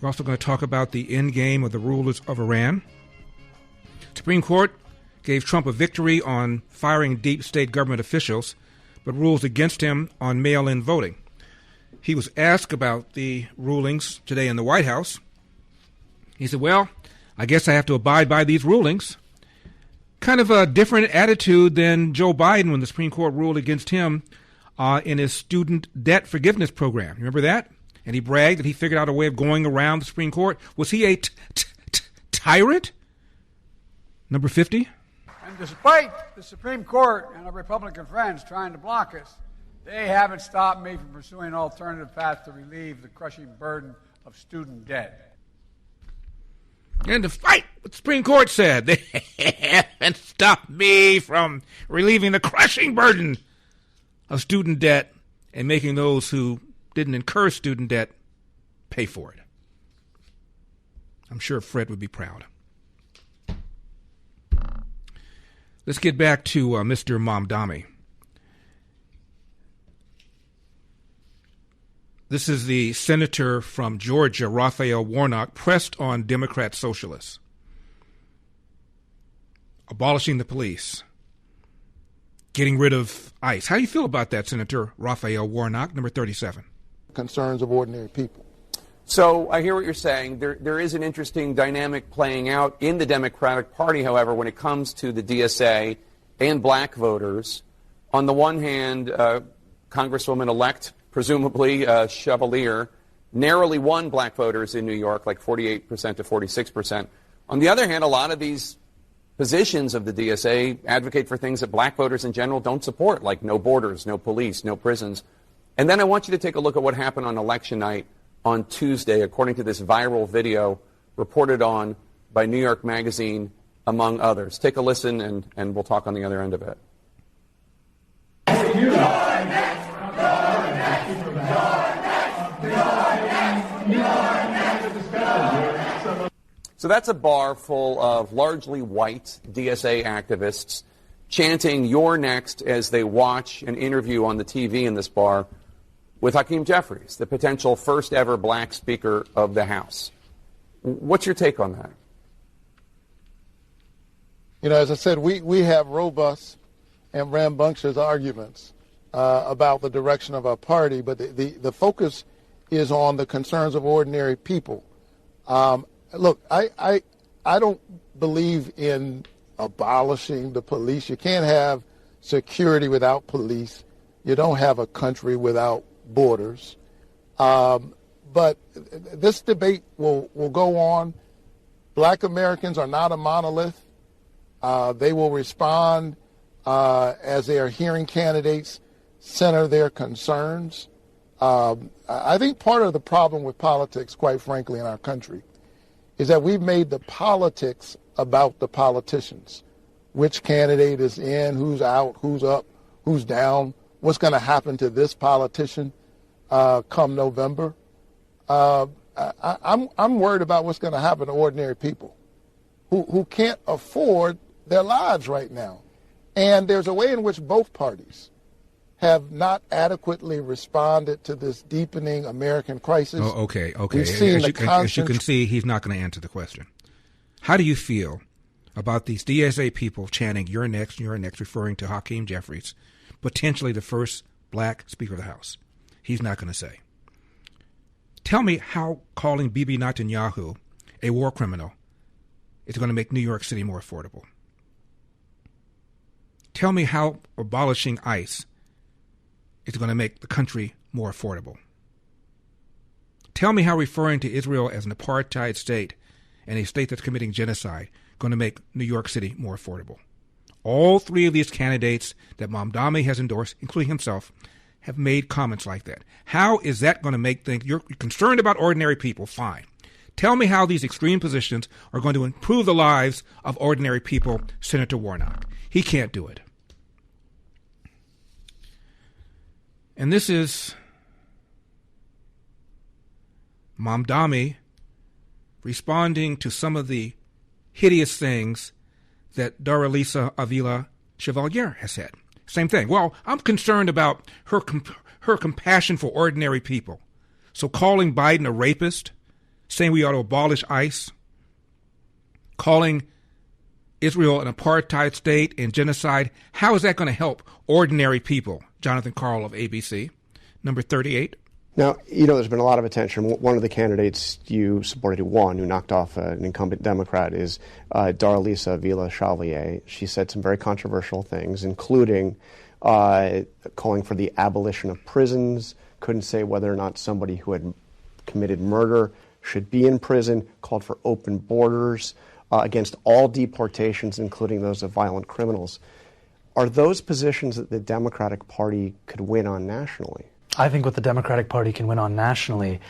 We're also going to talk about the end game of the rulers of Iran. Supreme Court gave Trump a victory on firing deep state government officials, but rules against him on mail-in voting. He was asked about the rulings today in the White House. He said, well, I guess I have to abide by these rulings. Kind of a different attitude than Joe Biden when the Supreme Court ruled against him in his student debt forgiveness program. Remember that? And he bragged that he figured out a way of going around the Supreme Court. Was he a tyrant? Number 50. And despite the Supreme Court and our Republican friends trying to block us, they haven't stopped me from pursuing an alternative path to relieve the crushing burden of student debt. And despite what the Supreme Court said, they haven't stopped me from relieving the crushing burden of student debt and making those who didn't incur student debt pay for it. I'm sure Fred would be proud. Let's get back to Mr. Mamdani. This is the senator from Georgia, Raphael Warnock, pressed on Democrat socialists. Abolishing the police. Getting rid of ICE. How do you feel about that, Senator Raphael Warnock, number 37? Concerns of ordinary people. So I hear what you're saying. There is an interesting dynamic playing out in the Democratic Party, however, when it comes to the DSA and black voters. On the one hand, Congresswoman-elect, presumably Chevalier, narrowly won black voters in New York, like 48% to 46%. On the other hand, a lot of these positions of the DSA advocate for things that black voters in general don't support, like no borders, no police, no prisons. And then I want you to take a look at what happened on election night on Tuesday, according to this viral video reported on by New York Magazine, among others. Take a listen, and we'll talk on the other end of it. So that's a bar full of largely white DSA activists chanting "You're next" as they watch an interview on the TV in this bar with Hakeem Jeffries, the potential first ever black Speaker of the House. What's your take on that? You know, as I said, we have robust and rambunctious arguments about the direction of our party, but the focus is on the concerns of ordinary people. Look, I don't believe in abolishing the police. You can't have security without police. You don't have a country without borders. But this debate will go on. Black Americans are not a monolith. They will respond as they are hearing candidates center their concerns. I think part of the problem with politics, quite frankly, in our country is that we've made the politics about the politicians. Which candidate is in, who's out, who's up, who's down, what's going to happen to this politician come November. I'm worried about what's going to happen to ordinary people who can't afford their lives right now. And there's a way in which both parties have not adequately responded to this deepening American crisis. Oh, okay. We've seen as you can see, he's not going to answer the question. How do you feel about these DSA people chanting "You're next, referring to Hakeem Jeffries, potentially the first black Speaker of the House? He's not going to say. Tell me how calling Bibi Netanyahu a war criminal is going to make New York City more affordable. Tell me how abolishing ICE is going to make the country more affordable. Tell me how referring to Israel as an apartheid state and a state that's committing genocide going to make New York City more affordable. All three of these candidates that Mamdani has endorsed, including himself, have made comments like that. How is that going to make things? You're concerned about ordinary people, fine. Tell me how these extreme positions are going to improve the lives of ordinary people, Senator Warnock. He can't do it. And this is Mamdani responding to some of the hideous things that Doralisa Avila Chevalier has said. Same thing. Well, I'm concerned about her compassion for ordinary people. So calling Biden a rapist, saying we ought to abolish ICE, calling Israel an apartheid state and genocide, how is that going to help ordinary people? Jonathan Karl of ABC, number 38. Now, you know, there's been a lot of attention. One of the candidates you supported who won, who knocked off an incumbent Democrat, is Doralisa Avila Chevalier. She said some very controversial things, including calling for the abolition of prisons, couldn't say whether or not somebody who had committed murder should be in prison, called for open borders. against all deportations, including those of violent criminals. Are those positions that the Democratic Party could win on nationally? I think what the Democratic Party can win on nationally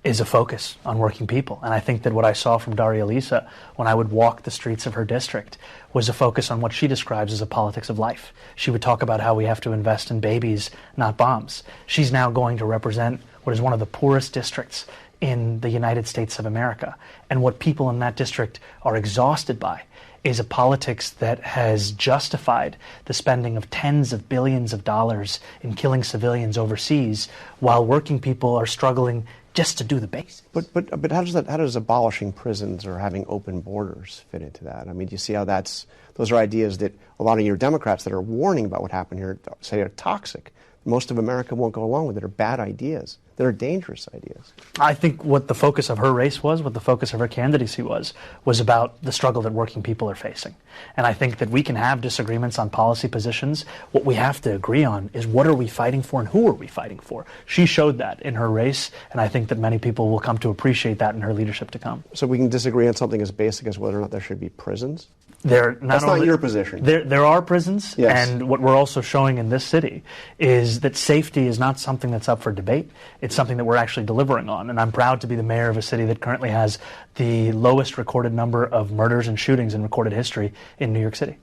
is a focus on working people. And I think that what I saw from Daria Lisa when I would walk the streets of her district was a focus on what she describes as a politics of life. She would talk about how we have to invest in babies, not bombs. She's now going to represent what is one of the poorest districts in the United States of America. And what people in that district are exhausted by is a politics that has justified the spending of tens of billions of dollars in killing civilians overseas while working people are struggling just to do the basics. But how does abolishing prisons or having open borders fit into that? I mean, do you see how those are ideas that a lot of your Democrats that are warning about what happened here say are toxic? Most of America won't go along with it. Are bad ideas. They're dangerous ideas. I think what the focus of her race was, what the focus of her candidacy was about the struggle that working people are facing. And I think that we can have disagreements on policy positions. What we have to agree on is what are we fighting for and who are we fighting for. She showed that in her race, and I think that many people will come to appreciate that in her leadership to come. So we can disagree on something as basic as whether or not there should be prisons? That's not your position. There are prisons, yes. And what we're also showing in this city is that safety is not something that's up for debate. It's something that we're actually delivering on. And I'm proud to be the mayor of a city that currently has the lowest recorded number of murders and shootings in recorded history in New York City.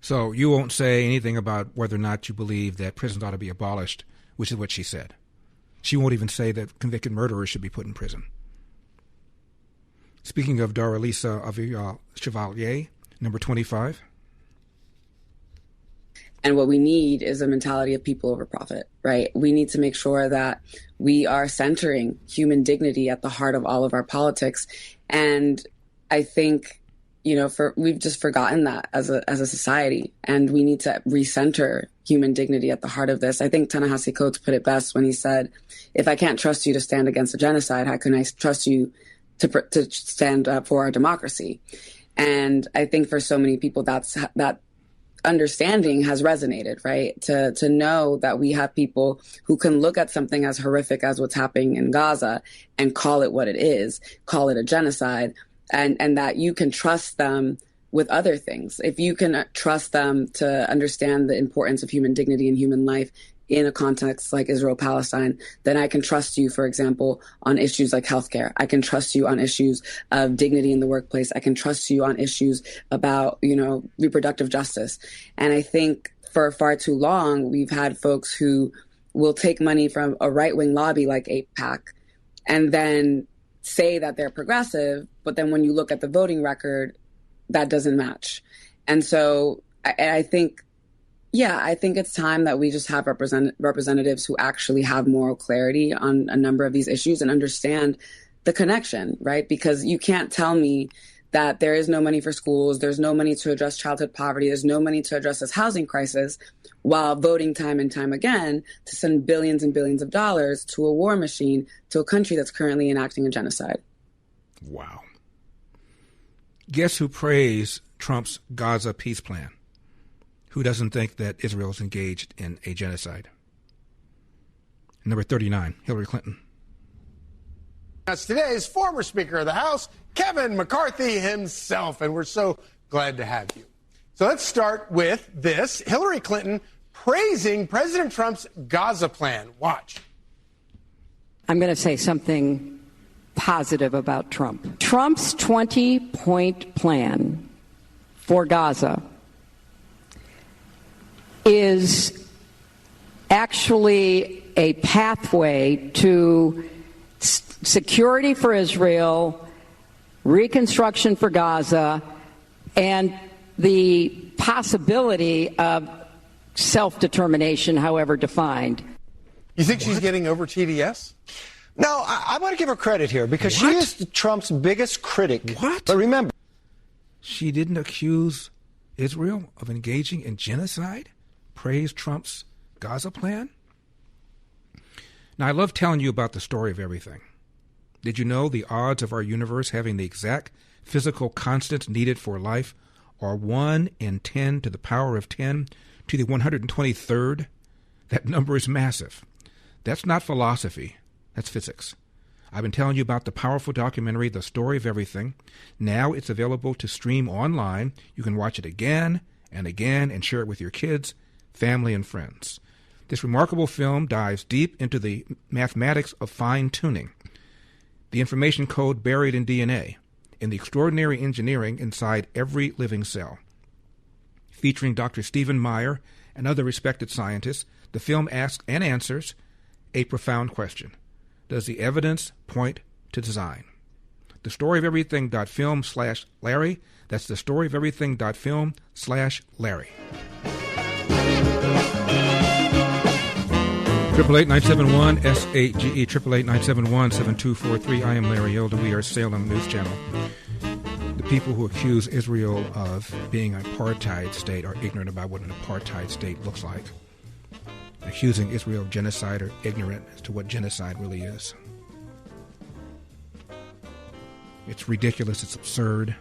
So you won't say anything about whether or not you believe that prisons ought to be abolished, which is what she said. She won't even say that convicted murderers should be put in prison. Speaking of Daralisa Chevalier, number 25. And what we need is a mentality of people over profit, right? We need to make sure that we are centering human dignity at the heart of all of our politics. And I think, we've just forgotten that as a society, and we need to recenter human dignity at the heart of this. I think Ta-Nehisi Coates put it best when he said, if I can't trust you to stand against a genocide, how can I trust you to stand up for our democracy? And I think for so many people, that understanding has resonated, right? To know that we have people who can look at something as horrific as what's happening in Gaza and call it what it is, call it a genocide, and that you can trust them with other things. If you can trust them to understand the importance of human dignity and human life in a context like Israel-Palestine, then I can trust you, for example, on issues like healthcare. I can trust you on issues of dignity in the workplace. I can trust you on issues about, reproductive justice. And I think for far too long, we've had folks who will take money from a right-wing lobby like AIPAC and then say that they're progressive, but then when you look at the voting record, that doesn't match. And so I think it's time that we just have representatives who actually have moral clarity on a number of these issues and understand the connection, right? Because you can't tell me that there is no money for schools, there's no money to address childhood poverty, there's no money to address this housing crisis, while voting time and time again to send billions and billions of dollars to a war machine to a country that's currently enacting a genocide. Wow. Guess who praised Trump's Gaza peace plan? Who doesn't think that Israel is engaged in a genocide? Number 39, Hillary Clinton. That's today's former Speaker of the House, Kevin McCarthy himself, and we're so glad to have you. So let's start with this. Hillary Clinton praising President Trump's Gaza plan. Watch. I'm going to say something positive about Trump. Trump's 20-point plan for Gaza is actually a pathway to security for Israel, reconstruction for Gaza, and the possibility of self-determination, however defined. You think she's getting over TDS? No, I want to give her credit here because she is Trump's biggest critic. What? But remember, she didn't accuse Israel of engaging in genocide? Praise Trump's Gaza plan? Now, I love telling you about the story of everything. Did you know the odds of our universe having the exact physical constants needed for life are 1 in 10 to the power of 10 to the 123rd? That number is massive. That's not philosophy. That's physics. I've been telling you about the powerful documentary, The Story of Everything. Now it's available to stream online. You can watch it again and again and share it with your kids, family, and friends. This remarkable film dives deep into the mathematics of fine-tuning, the information code buried in DNA, and the extraordinary engineering inside every living cell. Featuring Dr. Stephen Meyer and other respected scientists, the film asks and answers a profound question. Does the evidence point to design? TheStoryOfEverything.film/Larry. That's TheStoryOfEverything.film/Larry. 888-971-SAGE, 888-971-7243. I am Larry Elder. We are Salem News Channel. The people who accuse Israel of being an apartheid state are ignorant about what an apartheid state looks like. Accusing Israel of genocide are ignorant as to what genocide really is. It's ridiculous, it's absurd,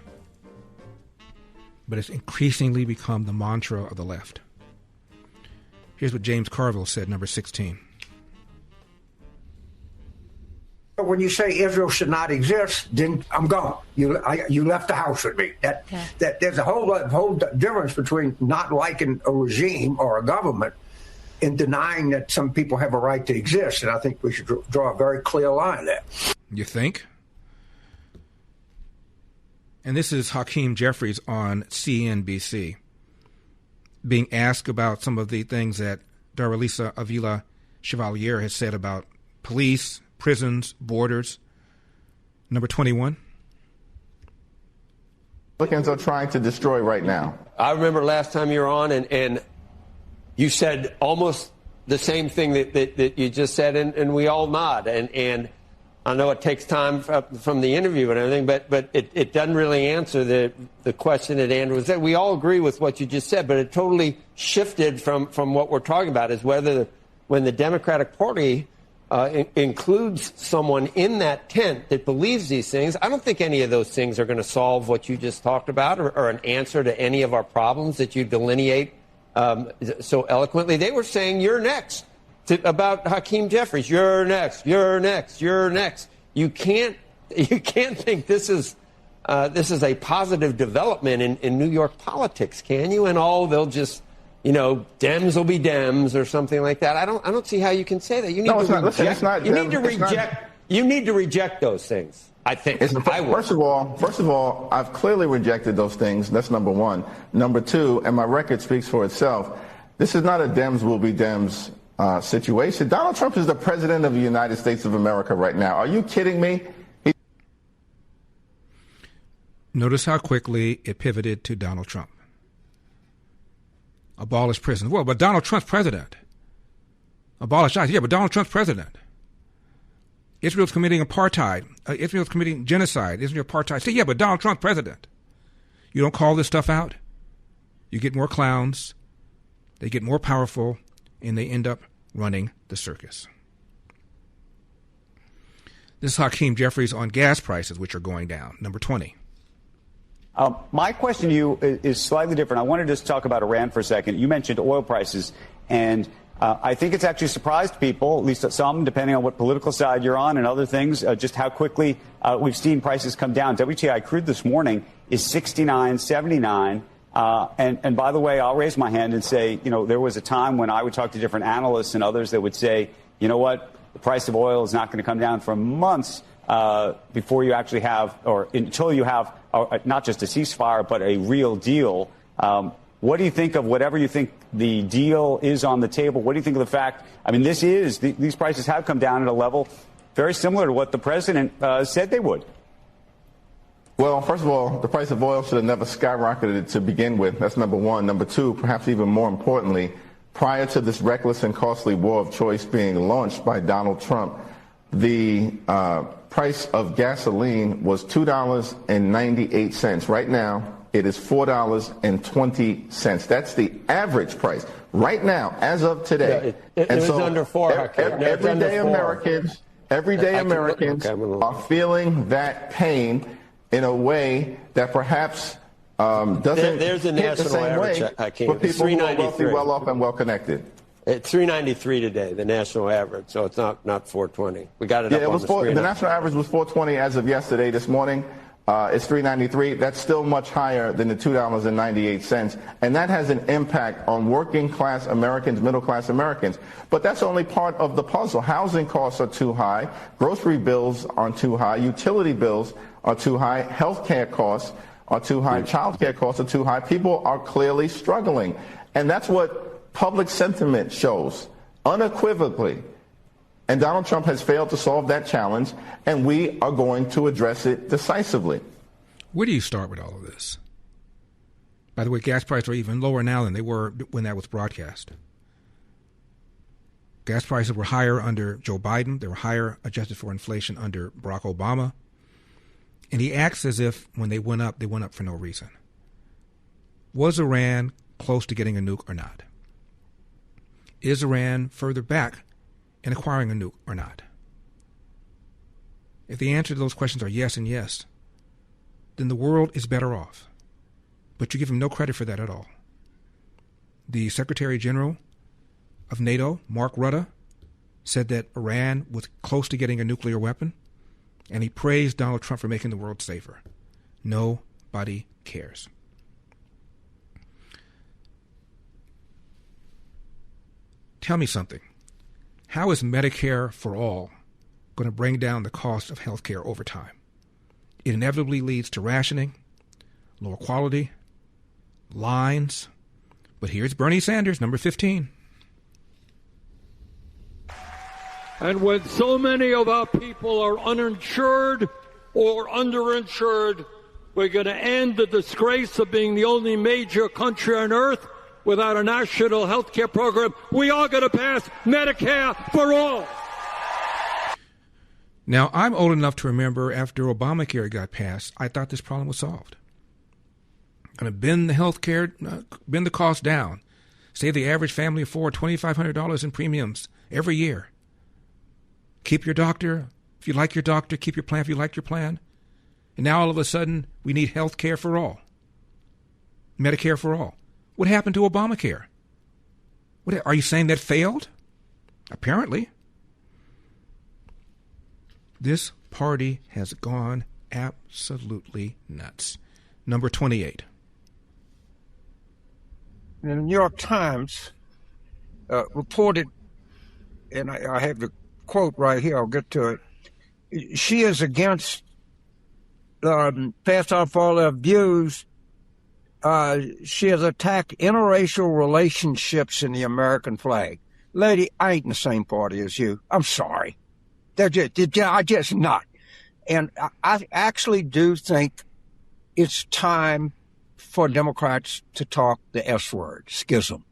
but it's increasingly become the mantra of the left. Here's what James Carville said, number 16. When you say Israel should not exist, then I'm gone. You left the house with me. That there's a whole difference between not liking a regime or a government and denying that some people have a right to exist. And I think we should draw a very clear line there. You think? And this is Hakeem Jeffries on CNBC being asked about some of the things that Daralisa Avila Chevalier has said about police, prisons, borders. Number 21. Republicans are trying to destroy right now. I remember last time you were on and you said almost the same thing that you just said, and we all nod. And I know it takes time from the interview and everything, but it doesn't really answer the question that Andrew said. We all agree with what you just said, but it totally shifted from what we're talking about, is whether when the Democratic Party includes someone in that tent that believes these things, I don't think any of those things are going to solve what you just talked about or an answer to any of our problems that you delineate so eloquently. They were saying, you're next. About Hakeem Jeffries, you're next, you're next, you're next. You can't think this is a positive development in New York politics, can you? And they'll just, Dems will be Dems or something like that. I don't see how you can say that. You need to reject those things. I think. First of all, I've clearly rejected those things. That's number one. Number two, and my record speaks for itself. This is not a Dems will be Dems situation. Donald Trump is the president of the United States of America right now. Are you kidding me? Notice how quickly it pivoted to Donald Trump. Abolish prison. Well, but Donald Trump's president. Abolish ICE. Yeah, but Donald Trump's president. Israel's committing apartheid. Israel's committing genocide. Israel apartheid. Say, yeah, but Donald Trump's president. You don't call this stuff out. You get more clowns. They get more powerful, and they end up running the circus. This is Hakeem Jeffries on gas prices, which are going down. Number 20. My question to you is slightly different. I wanted to just talk about Iran for a second. You mentioned oil prices, and I think it's actually surprised people, at least some, depending on what political side you're on and other things, just how quickly we've seen prices come down. WTI crude this morning is $69.79. And by the way, I'll raise my hand and say, there was a time when I would talk to different analysts and others that would say, you know what, the price of oil is not going to come down for months before you actually have, or until you have, not just a ceasefire, but a real deal. What do you think of whatever you think the deal is on the table? What do you think of the fact, these prices have come down at a level very similar to what the president said they would? Well, first of all, the price of oil should have never skyrocketed to begin with. That's number one. Number two, perhaps even more importantly, prior to this reckless and costly war of choice being launched by Donald Trump, the price of gasoline was $2.98. Right now, it is $4.20. That's the average price. Right now, as of today. It was under $4. Everyday Americans are feeling that pain in a way that perhaps doesn't there's a hit the national same average, way for people who are wealthy, well off, and well connected. It's 393 today, the national average, so it's not 420. We got it up on the screen. The national average was 420 as of yesterday. This morning, it's 393. That's still much higher than the $2.98, and that has an impact on working-class Americans, middle-class Americans. But that's only part of the puzzle. Housing costs are too high. Grocery bills are too high. Utility bills are too high. Health care costs are too high. Child care costs are too high. People are clearly struggling, and that's what public sentiment shows unequivocally. And Donald Trump has failed to solve that challenge, and we are going to address it decisively. Where do you start with all of this? By the way, gas prices are even lower now than they were when that was broadcast. Gas prices were higher under Joe Biden. They were higher adjusted for inflation under Barack Obama. And he acts as if when they went up for no reason. Was Iran close to getting a nuke or not? Is Iran further back in acquiring a nuke or not? If the answer to those questions are yes and yes, then the world is better off. But you give him no credit for that at all. The Secretary General of NATO, Mark Rutte, said that Iran was close to getting a nuclear weapon, and he praised Donald Trump for making the world safer. Nobody cares. Tell me something. How is Medicare for all going to bring down the cost of health care over time? It inevitably leads to rationing, lower quality, lines. But here's Bernie Sanders, number 15. And when so many of our people are uninsured or underinsured, we're going to end the disgrace of being the only major country on earth without a national health care program. We are going to pass Medicare for all. Now, I'm old enough to remember after Obamacare got passed, I thought this problem was solved. Going to bend the cost down, save the average family of four $2,500 in premiums every year. Keep your doctor if you like your doctor. Keep your plan if you like your plan. And now all of a sudden, we need health care for all. Medicare for all. What happened to Obamacare? Are you saying that failed? Apparently. This party has gone absolutely nuts. Number 28. The New York Times reported, and I have the quote right here, I'll get to it. She is against, passed off all her views. She has attacked interracial relationships in the American flag. Lady, I ain't in the same party as you. I'm sorry. I just not. And I actually do think it's time for Democrats to talk the S word, schism.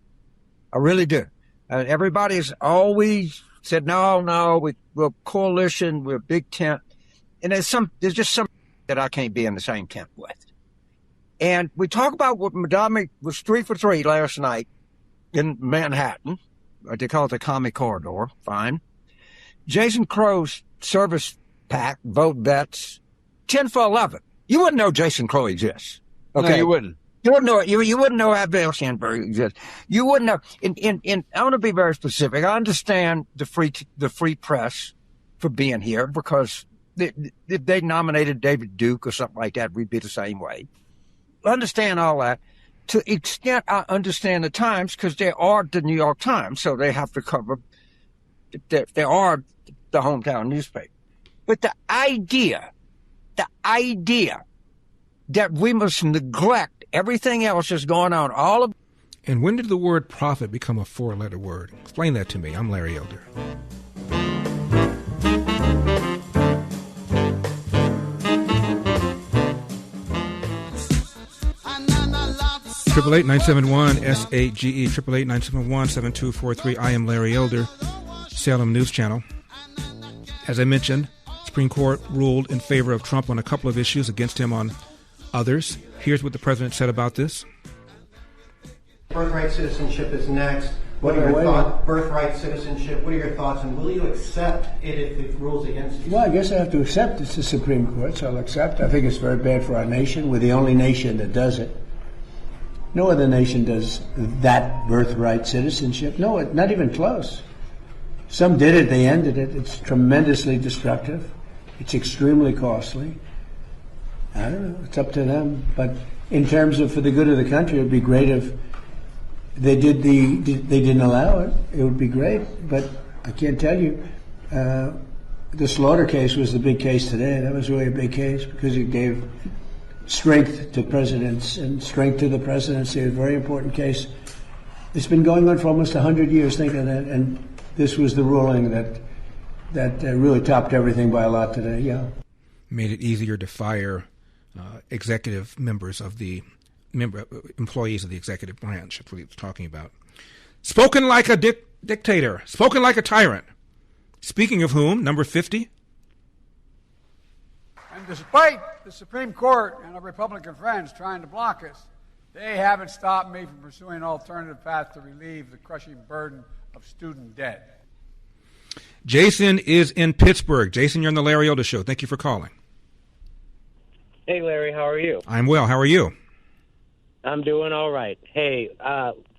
I really do. Everybody's always said, no, we're a coalition, we're a big tent. And there's just some that I can't be in the same tent with. And we talk about what Madame was 3 for 3 last night in Manhattan. They call it the Commie Corridor. Fine. Jason Crow's service PAC, vote vets, 10 for 11. You wouldn't know Jason Crow exists. Okay, no, you wouldn't. You wouldn't know. You wouldn't know how Bill Sandberg exists. You wouldn't know. I want to be very specific. I understand the free press for being here because if they nominated David Duke or something like that, we'd be the same way. I understand all that. To the extent I understand the Times, because they are the New York Times, so they have to cover. They are the hometown newspaper. But the idea that we must neglect everything else that's going on, And when did the word prophet become a 4-letter word? Explain that to me. I'm Larry Elder. Triple 8-971-SAGE, 888-971-7243. I am Larry Elder, Salem News Channel. As I mentioned, Supreme Court ruled in favor of Trump on a couple of issues, against him on others. Here's what the president said about this. Birthright citizenship is next. What are your thoughts? Birthright citizenship, what are your thoughts? And will you accept it if it rules against you? Well, I guess I have to accept it's the Supreme Court, so I'll accept. I think it's very bad for our nation. We're the only nation that does it. No other nation does that birthright citizenship. No, not even close. Some did it, they ended it. It's tremendously destructive. It's extremely costly. I don't know, it's up to them. But in terms of for the good of the country, it would be great if they didn't allow it. It would be great, but I can't tell you. The slaughter case was the big case today. That was really a big case because it gave strength to presidents and strength to the presidency. A very important case. It's been going on for almost 100 years. Think of that. And this was the ruling that really topped everything by a lot today. Yeah, made it easier to fire executive members of the employees of the executive branch. That's what he was talking about. Spoken like a dictator. Spoken like a tyrant. Speaking of whom, number 50. And despite the Supreme Court and our Republican friends trying to block us, they haven't stopped me from pursuing an alternative path to relieve the crushing burden of student debt. Jason is in Pittsburgh. Jason, you're on the Larry Elder Show. Thank you for calling. Hey, Larry, how are you? I'm well. How are you? I'm doing all right. Hey,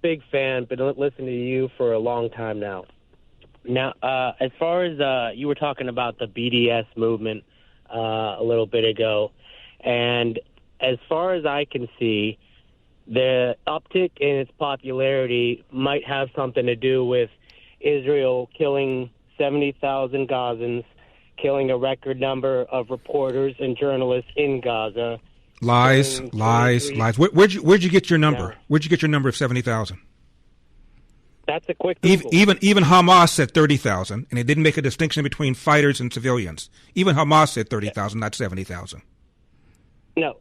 big fan, been listening to you for a long time now. Now, as far as you were talking about the BDS movement a little bit ago, and as far as I can see, the uptick in its popularity might have something to do with Israel killing 70,000 Gazans, killing a record number of reporters and journalists in Gaza. Lies. Where'd you get your number? Yeah. Where'd you get your number of 70,000? That's a quick Google. Even Hamas said 30,000, and it didn't make a distinction between fighters and civilians. Even Hamas said 30,000, not 70,000. No.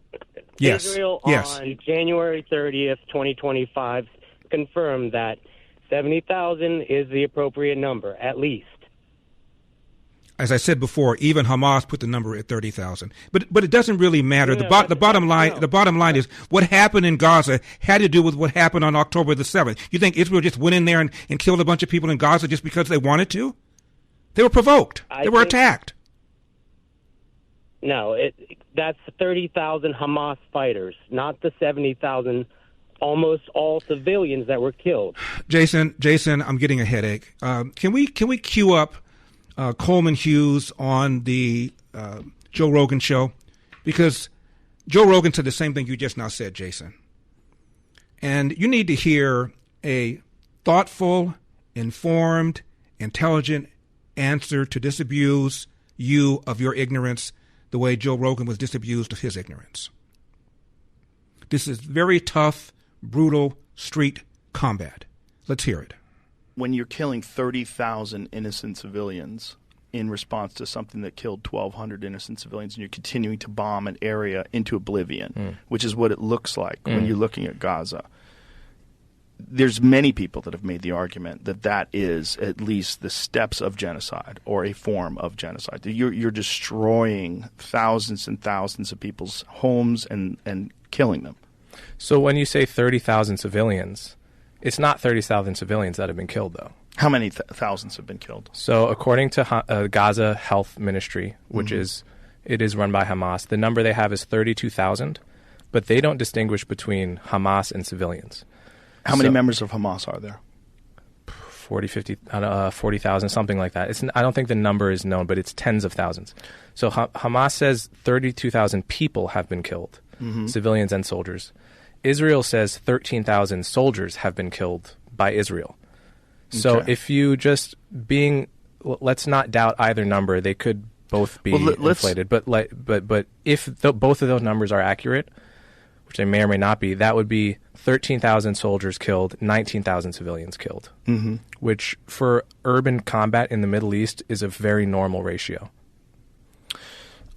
Yes. Israel Yes. on January 30th, 2025, confirmed that 70,000 is the appropriate number, at least. As I said before, even Hamas put the number at 30,000. But it doesn't really matter. No, The bottom line is what happened in Gaza had to do with what happened on October the 7th. You think Israel just went in there and killed a bunch of people in Gaza just because they wanted to? They were provoked. They were attacked. No, that's 30,000 Hamas fighters, not the 70,000 almost all civilians that were killed. Jason, I'm getting a headache. Can we queue up Coleman Hughes on the Joe Rogan show? Because Joe Rogan said the same thing you just now said, Jason. And you need to hear a thoughtful, informed, intelligent answer to disabuse you of your ignorance the way Joe Rogan was disabused of his ignorance. This is very tough, brutal street combat. Let's hear it. When you're killing 30,000 innocent civilians in response to something that killed 1,200 innocent civilians, and you're continuing to bomb an area into oblivion, which is what it looks like when you're looking at Gaza, there's many people that have made the argument that that is at least the steps of genocide or a form of genocide. You're destroying thousands and thousands of people's homes and killing them. So when you say 30,000 civilians, it's not 30,000 civilians that have been killed, though. How many thousands have been killed? So according to Gaza Health Ministry, which is run by Hamas, the number they have is 32,000, but they don't distinguish between Hamas and civilians. How many members of Hamas are there? 40,000, something like that. I don't think the number is known, but it's tens of thousands. So Hamas says 32,000 people have been killed, civilians and soldiers. Israel says 13,000 soldiers have been killed by Israel. So if you let's not doubt either number. They could both be inflated. But if both of those numbers are accurate, which they may or may not be, that would be 13,000 soldiers killed, 19,000 civilians killed, which for urban combat in the Middle East is a very normal ratio.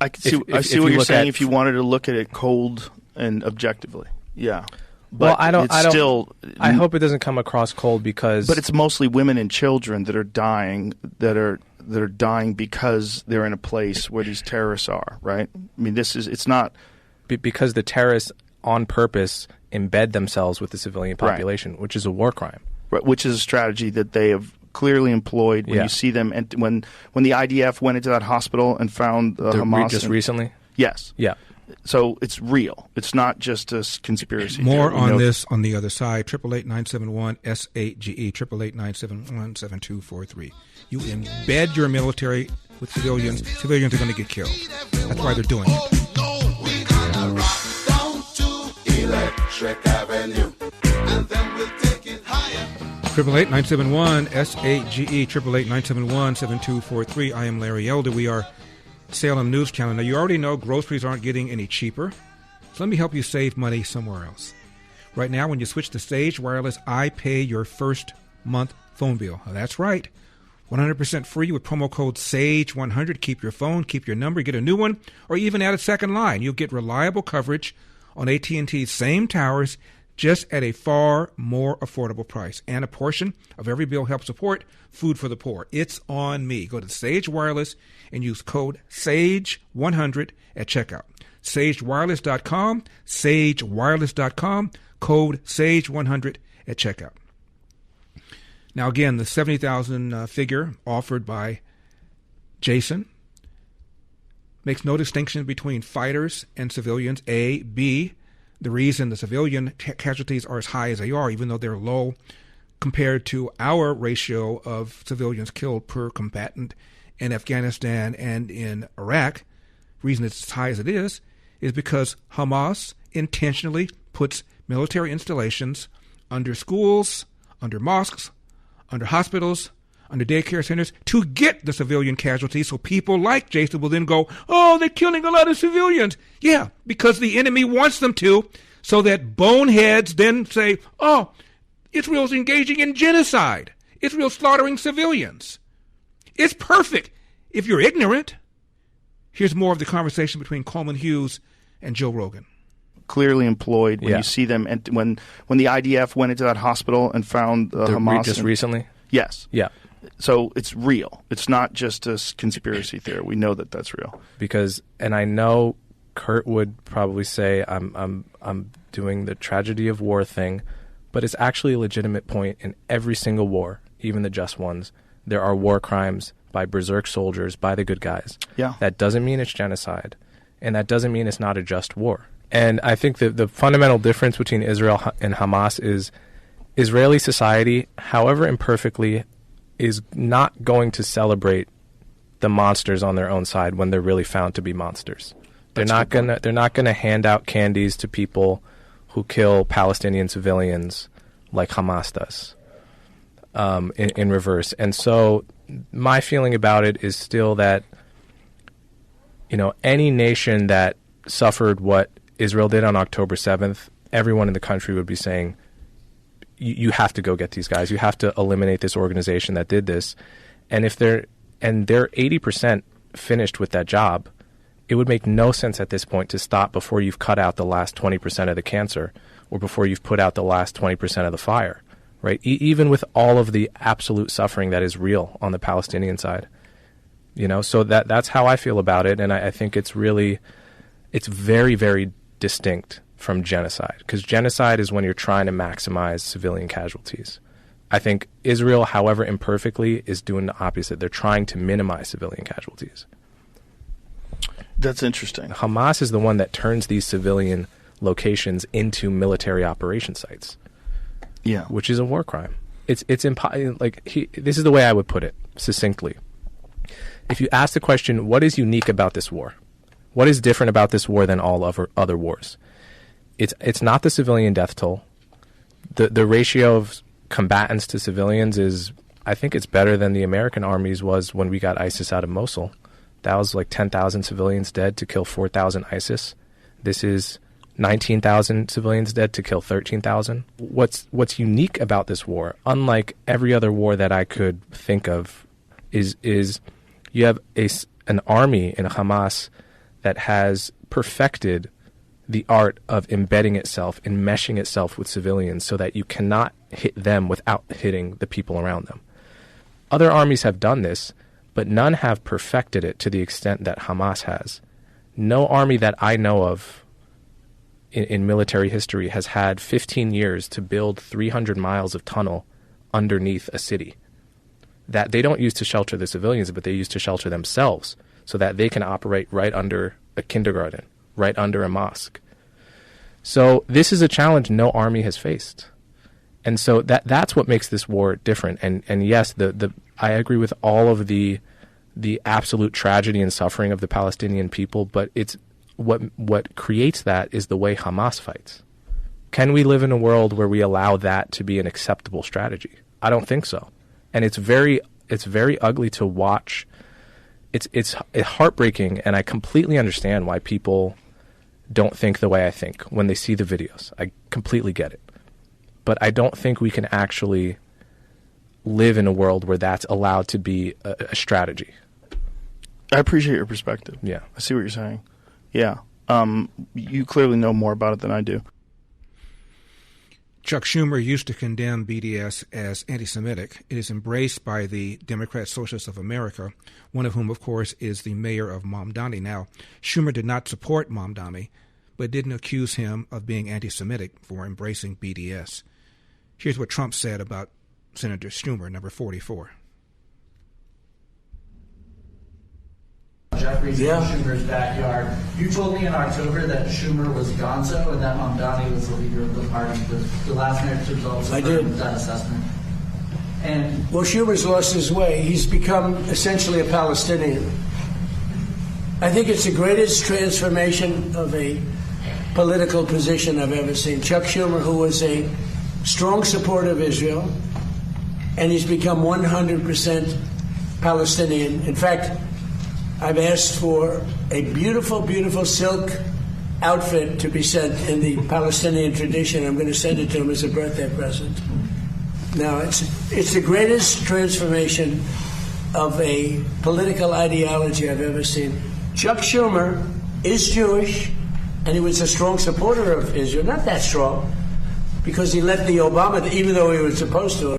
I see what you're saying if you wanted to look at it cold and objectively. Yeah. But I hope it doesn't come across cold because... But it's mostly women and children that are dying, that are dying because they're in a place where these terrorists are, right? I mean, it's not... Because the terrorists on purpose embed themselves with the civilian population, which is a war crime. Right, which is a strategy that they have clearly employed when you see them. And when the IDF went into that hospital and found Hamas... Just recently? Yes. Yeah. So it's real. It's not just a conspiracy. More theory. on this on the other side. 888-971-SAGE, 888-971-7243. You embed your military with civilians. Civilians are going to get killed. That's why they're doing it. 888-971-SAGE, 888-971-7243. I am Larry Elder. We are Salem News Channel. Now, you already know groceries aren't getting any cheaper, so let me help you save money somewhere else. Right now, when you switch to Sage Wireless, I pay your first month phone bill. Now, that's right. 100% free with promo code SAGE100. Keep your phone, keep your number, get a new one, or even add a second line. You'll get reliable coverage on AT&T's same towers, just at a far more affordable price. And a portion of every bill helps support food for the poor. It's on me. Go to Sage Wireless and use code SAGE100 at checkout. SageWireless.com, SageWireless.com, code SAGE100 at checkout. Now again, the $70,000 figure offered by Jason makes no distinction between fighters and civilians, A. B, the reason the civilian casualties are as high as they are, even though they're low compared to our ratio of civilians killed per combatant in Afghanistan and in Iraq, the reason it's as high as it is because Hamas intentionally puts military installations under schools, under mosques, under hospitals, under daycare centers to get the civilian casualties, so people like Jason will then go, oh, they're killing a lot of civilians. Yeah, because the enemy wants them to, so that boneheads then say, oh, Israel's engaging in genocide. Israel's slaughtering civilians. It's perfect if you're ignorant. Here's more of the conversation between Coleman Hughes and Joe Rogan. Clearly employed when you see them, and when the IDF went into that hospital and found Hamas. Just recently? Yes. Yeah. So it's real. It's not just a conspiracy theory. We know that that's real. Because, and I know Kurt would probably say I'm doing the tragedy of war thing, but it's actually a legitimate point in every single war, even the just ones. There are war crimes by berserk soldiers, by the good guys. Yeah. That doesn't mean it's genocide, and that doesn't mean it's not a just war. And I think that the fundamental difference between Israel and Hamas is Israeli society, however imperfectly, is not going to celebrate the monsters on their own side when they're really found to be monsters. They're not gonna hand out candies to people who kill Palestinian civilians like Hamas does, in reverse. And so my feeling about it is still that, you know, any nation that suffered what Israel did on October 7th, everyone in the country would be saying, you have to go get these guys. You have to eliminate this organization that did this. And if they're 80% finished with that job, it would make no sense at this point to stop before you've cut out the last 20% of the cancer or before you've put out the last 20% of the fire, right? Even with all of the absolute suffering that is real on the Palestinian side, you know? So that's how I feel about it. And I think it's very, very distinct from genocide, because genocide is when you're trying to maximize civilian casualties. I think Israel, however imperfectly, is doing the opposite. They're trying to minimize civilian casualties. That's interesting. Hamas is the one that turns these civilian locations into military operation sites. Yeah, which is a war crime. It's this is the way I would put it succinctly. If you ask the question, what is unique about this war? What is different about this war than all other wars? It's not the civilian death toll. The ratio of combatants to civilians is, I think it's better than the American armies was when we got ISIS out of Mosul. That was like 10,000 civilians dead to kill 4,000 ISIS. This is 19,000 civilians dead to kill 13,000. What's unique about this war, unlike every other war that I could think of, is you have an army in Hamas that has perfected the art of embedding itself and meshing itself with civilians so that you cannot hit them without hitting the people around them. Other armies have done this, but none have perfected it to the extent that Hamas has. No army that I know of in military history has had 15 years to build 300 miles of tunnel underneath a city that they don't use to shelter the civilians, but they use to shelter themselves so that they can operate right under a kindergarten, right under a mosque. So this is a challenge no army has faced. And so that's what makes this war different. And yes, I agree with all of the absolute tragedy and suffering of the Palestinian people, but it's what creates that is the way Hamas fights. Can we live in a world where we allow that to be an acceptable strategy? I don't think so. And it's very ugly to watch. It's heartbreaking, and I completely understand why people don't think the way I think when they see the videos. I completely get it. But I don't think we can actually live in a world where that's allowed to be a strategy. I appreciate your perspective. Yeah. I see what you're saying. Yeah. You clearly know more about it than I do. Chuck Schumer used to condemn BDS as anti-Semitic. It is embraced by the Democrat Socialists of America, one of whom, of course, is the mayor of Mamdani. Now, Schumer did not support Mamdani, but didn't accuse him of being anti-Semitic for embracing BDS. Here's what Trump said about Senator Schumer, number 44. Jeffries in Schumer's backyard. You told me in October that Schumer was gonzo and that Mamdani was the leader of the party. The last night's results affirmed that assessment. And well, Schumer's lost his way. He's become essentially a Palestinian. I think it's the greatest transformation of a political position I've ever seen. Chuck Schumer, who was a strong supporter of Israel, and he's become 100% Palestinian. In fact, I've asked for a beautiful, beautiful silk outfit to be sent in the Palestinian tradition. I'm going to send it to him as a birthday present. Now, it's the greatest transformation of a political ideology I've ever seen. Chuck Schumer is Jewish, and he was a strong supporter of Israel. Not that strong, because he led the Obama, even though he was supposed to. We'll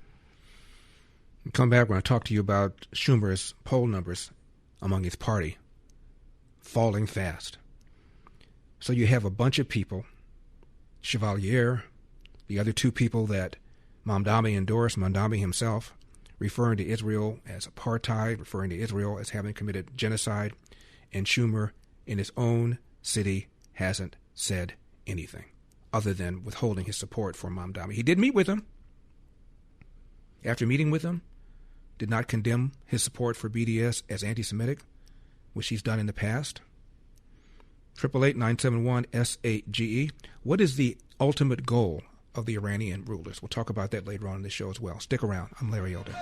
come back when I talk to you about Schumer's poll numbers among his party falling fast. So you have a bunch of people, Chevalier, the other two people that Mamdani endorsed, Mamdani himself, referring to Israel as apartheid, referring to Israel as having committed genocide, and Schumer in his own city hasn't said anything other than withholding his support for Mamdani. He did meet with him. After meeting with him, did not condemn his support for BDS as anti-Semitic, which he's done in the past. 888-971-SAGE. What is the ultimate goal of the Iranian rulers? We'll talk about that later on in the show as well. Stick around. I'm Larry Elder.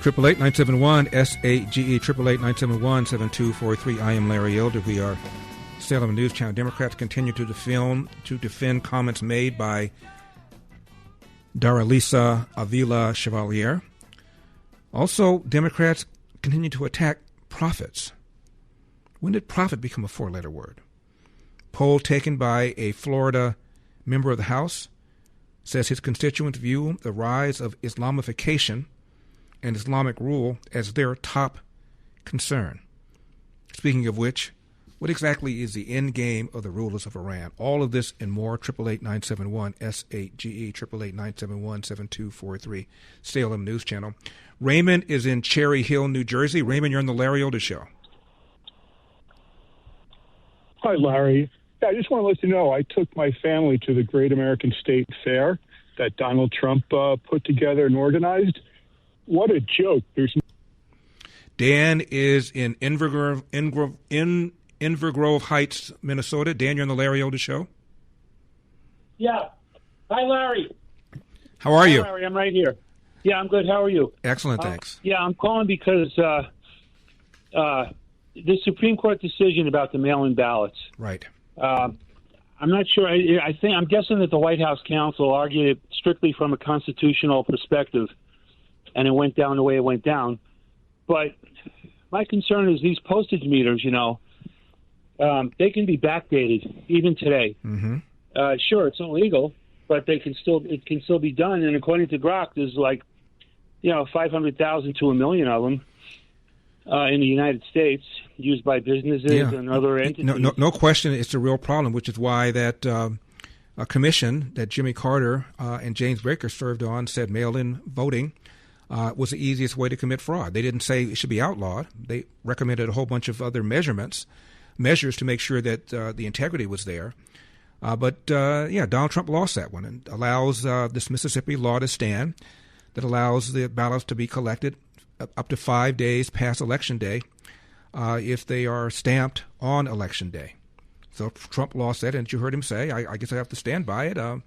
Triple 8-971-SAGE, 888-971-7243. I am Larry Elder. We are Salem News Channel. Democrats continue to defend comments made by Daralisa Avila Chevalier. Also, Democrats continue to attack profits. When did profit become a four-letter word? Poll taken by a Florida member of the House says his constituents view the rise of Islamification and Islamic rule as their top concern. Speaking of which, what exactly is the end game of the rulers of Iran? All of this and more, 888-971-SAGE, 888-971-7243, Salem News Channel. Raymond is in Cherry Hill, New Jersey. Raymond, you're on the Larry Elder Show. Hi, Larry. I just want to let you know I took my family to the Great American State Fair that Donald Trump put together and organized. What a joke. Dan is in Invergrove Heights, Minnesota. Dan, you're on the Larry Elder Show. Yeah. Hi, Larry. How are you? Hi, Larry, I'm right here. Yeah, I'm good. How are you? Excellent, thanks. Yeah, I'm calling because the Supreme Court decision about the mail-in ballots. Right. I'm not sure. I'm guessing that the White House counsel argued it strictly from a constitutional perspective, and it went down the way it went down. But my concern is these postage meters, they can be backdated even today. Mm-hmm. Sure, it's illegal, but it can still be done. And according to Grok, there's 500,000 to 1 million of them. in the United States, used by businesses and other entities. No question, it's a real problem, which is why that a commission that Jimmy Carter and James Baker served on said mail-in voting was the easiest way to commit fraud. They didn't say it should be outlawed. They recommended a whole bunch of other measures to make sure that the integrity was there. But Donald Trump lost that one and allows this Mississippi law to stand that allows the ballots to be collected up to 5 days past Election Day if they are stamped on Election Day. So Trump lost that, and you heard him say, I guess I have to stand by it. I'm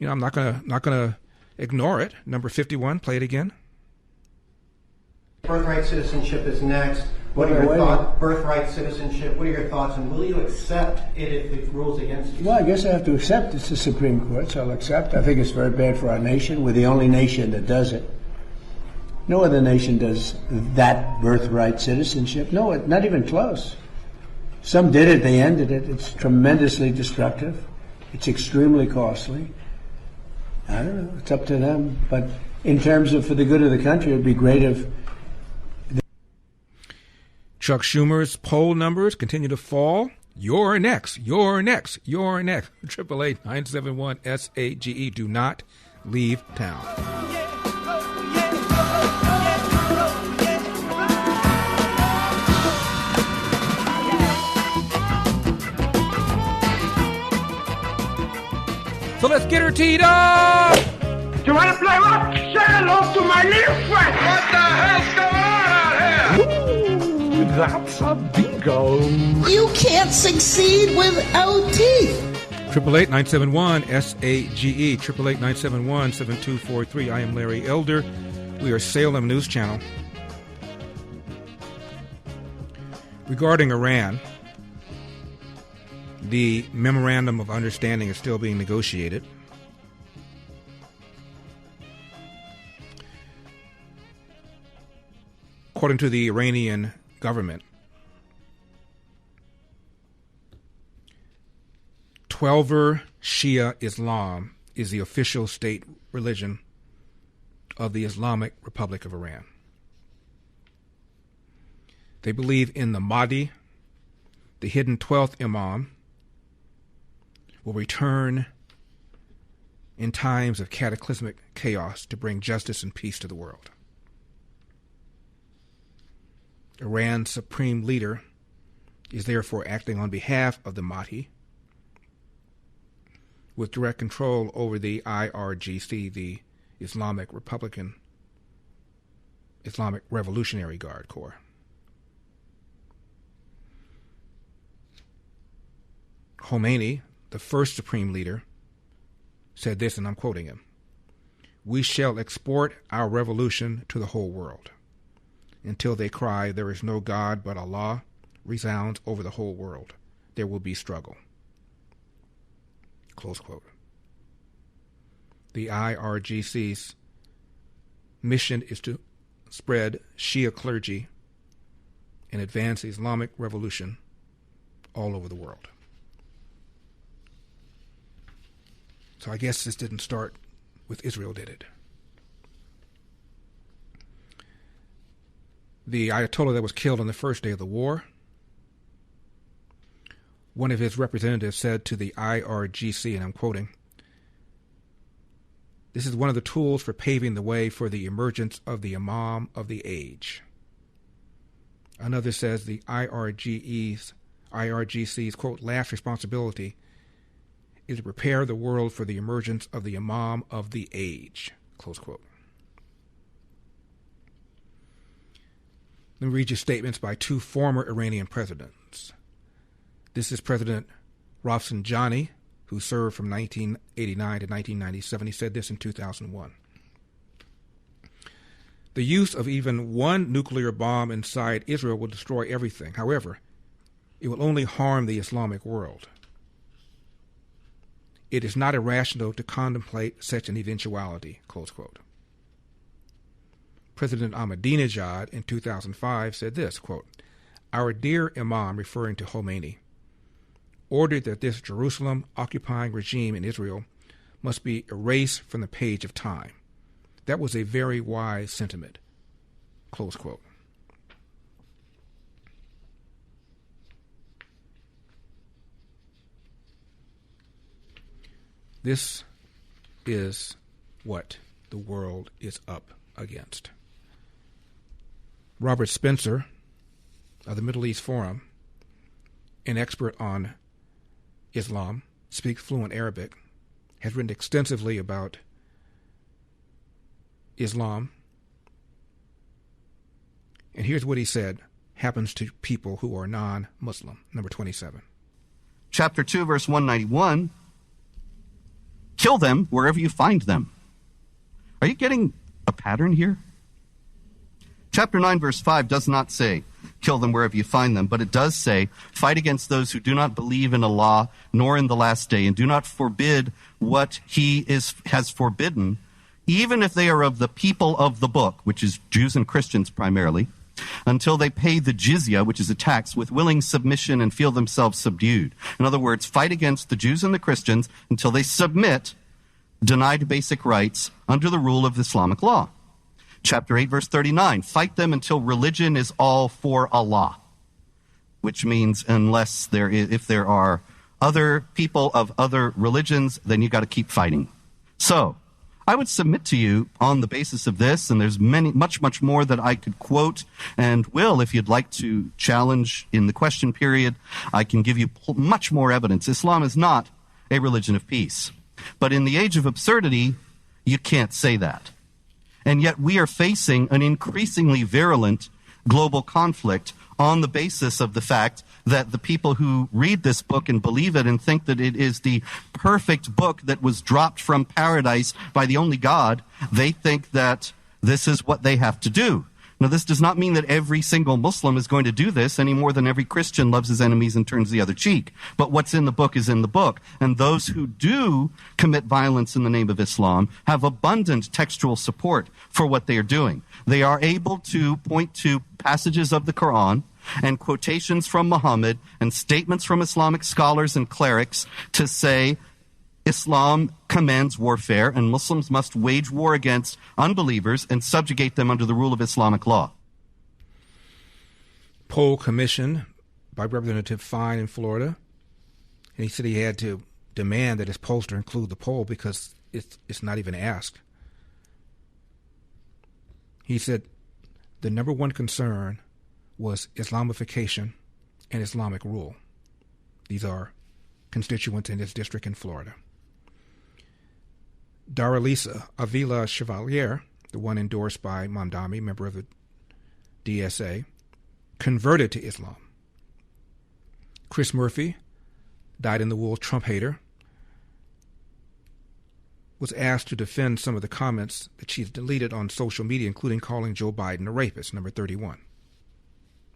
not gonna ignore it. Number 51, play it again. Birthright citizenship is next. What are your thoughts? Birthright citizenship. What are your thoughts, and will you accept it if it rules against you? Well, I guess I have to accept it's the Supreme Court, so I'll accept. I think it's very bad for our nation. We're the only nation that does it. No other nation does that birthright citizenship. No, not even close. Some did it, they ended it. It's tremendously destructive. It's extremely costly. I don't know, it's up to them. But in terms of for the good of the country, it would be great if... Chuck Schumer's poll numbers continue to fall. You're next. 888-971-SAGE. Do not leave town. So let's get her teed up! You want to play rock? Say hello to my little friend! What the hell's going on out here? Ooh, that's a bingo. You can't succeed without teeth. 888-971-SAGE. 888-971-7243. I am Larry Elder. We are Salem News Channel. Regarding Iran, the Memorandum of Understanding is still being negotiated. According to the Iranian government, 12er Shia Islam is the official state religion of the Islamic Republic of Iran. They believe in the Mahdi, the hidden 12th Imam, will return in times of cataclysmic chaos to bring justice and peace to the world. Iran's supreme leader is therefore acting on behalf of the Mahdi with direct control over the IRGC, the Islamic Revolutionary Guard Corps. Khomeini, the first supreme leader, said this, and I'm quoting him: "We shall export our revolution to the whole world. Until they cry, 'There is no God but Allah,' resounds over the whole world. There will be struggle." Close quote. The IRGC's mission is to spread Shia clergy and advance the Islamic revolution all over the world. So I guess this didn't start with Israel, did it? The Ayatollah that was killed on the first day of the war, one of his representatives said to the IRGC, and I'm quoting, "This is one of the tools for paving the way for the emergence of the Imam of the age." Another says the IRGC's, quote, "last responsibility is to prepare the world for the emergence of the Imam of the age," close quote. Let me read you statements by two former Iranian presidents. This is President Rafsanjani, who served from 1989 to 1997. He said this in 2001. "The use of even one nuclear bomb inside Israel will destroy everything. However, it will only harm the Islamic world. It is not irrational to contemplate such an eventuality," close quote. President Ahmadinejad in 2005 said this, quote, "Our dear Imam," referring to Khomeini, "ordered that this Jerusalem-occupying regime in Israel must be erased from the page of time. That was a very wise sentiment," close quote. This is what the world is up against. Robert Spencer of the Middle East Forum, an expert on Islam, speaks fluent Arabic, has written extensively about Islam. And here's what he said happens to people who are non-Muslim. Number 27. Chapter 2, verse 191, kill them wherever you find them. Are you getting a pattern here? Chapter 9, verse 5 does not say, kill them wherever you find them, but it does say, fight against those who do not believe in Allah nor in the last day, and do not forbid what he has forbidden, even if they are of the people of the book, which is Jews and Christians primarily, until they pay the jizya, which is a tax, with willing submission and feel themselves subdued. In other words, fight against the Jews and the Christians until they submit, denied basic rights under the rule of Islamic law. Chapter 8, verse 39, fight them until religion is all for Allah, which means if there are other people of other religions, then you got to keep fighting. So, I would submit to you on the basis of this, and there's much more that I could quote and will, if you'd like to challenge in the question period, I can give you much more evidence. Islam is not a religion of peace. But in the age of absurdity, you can't say that. And yet we are facing an increasingly virulent global conflict on the basis of the fact that the people who read this book and believe it and think that it is the perfect book that was dropped from paradise by the only God, they think that this is what they have to do. Now, this does not mean that every single Muslim is going to do this any more than every Christian loves his enemies and turns the other cheek. But what's in the book is in the book. And those who do commit violence in the name of Islam have abundant textual support for what they are doing. They are able to point to passages of the Quran and quotations from Muhammad and statements from Islamic scholars and clerics to say Islam commands warfare, and Muslims must wage war against unbelievers and subjugate them under the rule of Islamic law. Poll commissioned by Representative Fine in Florida, and he said he had to demand that his pollster include the poll because it's not even asked. He said the number one concern was Islamification and Islamic rule. These are constituents in his district in Florida. Daralisa Avila Chevalier, the one endorsed by Mamdani, member of the DSA, converted to Islam. Chris Murphy, dyed-in-the-wool Trump hater, was asked to defend some of the comments that she's deleted on social media, including calling Joe Biden a rapist, number 31.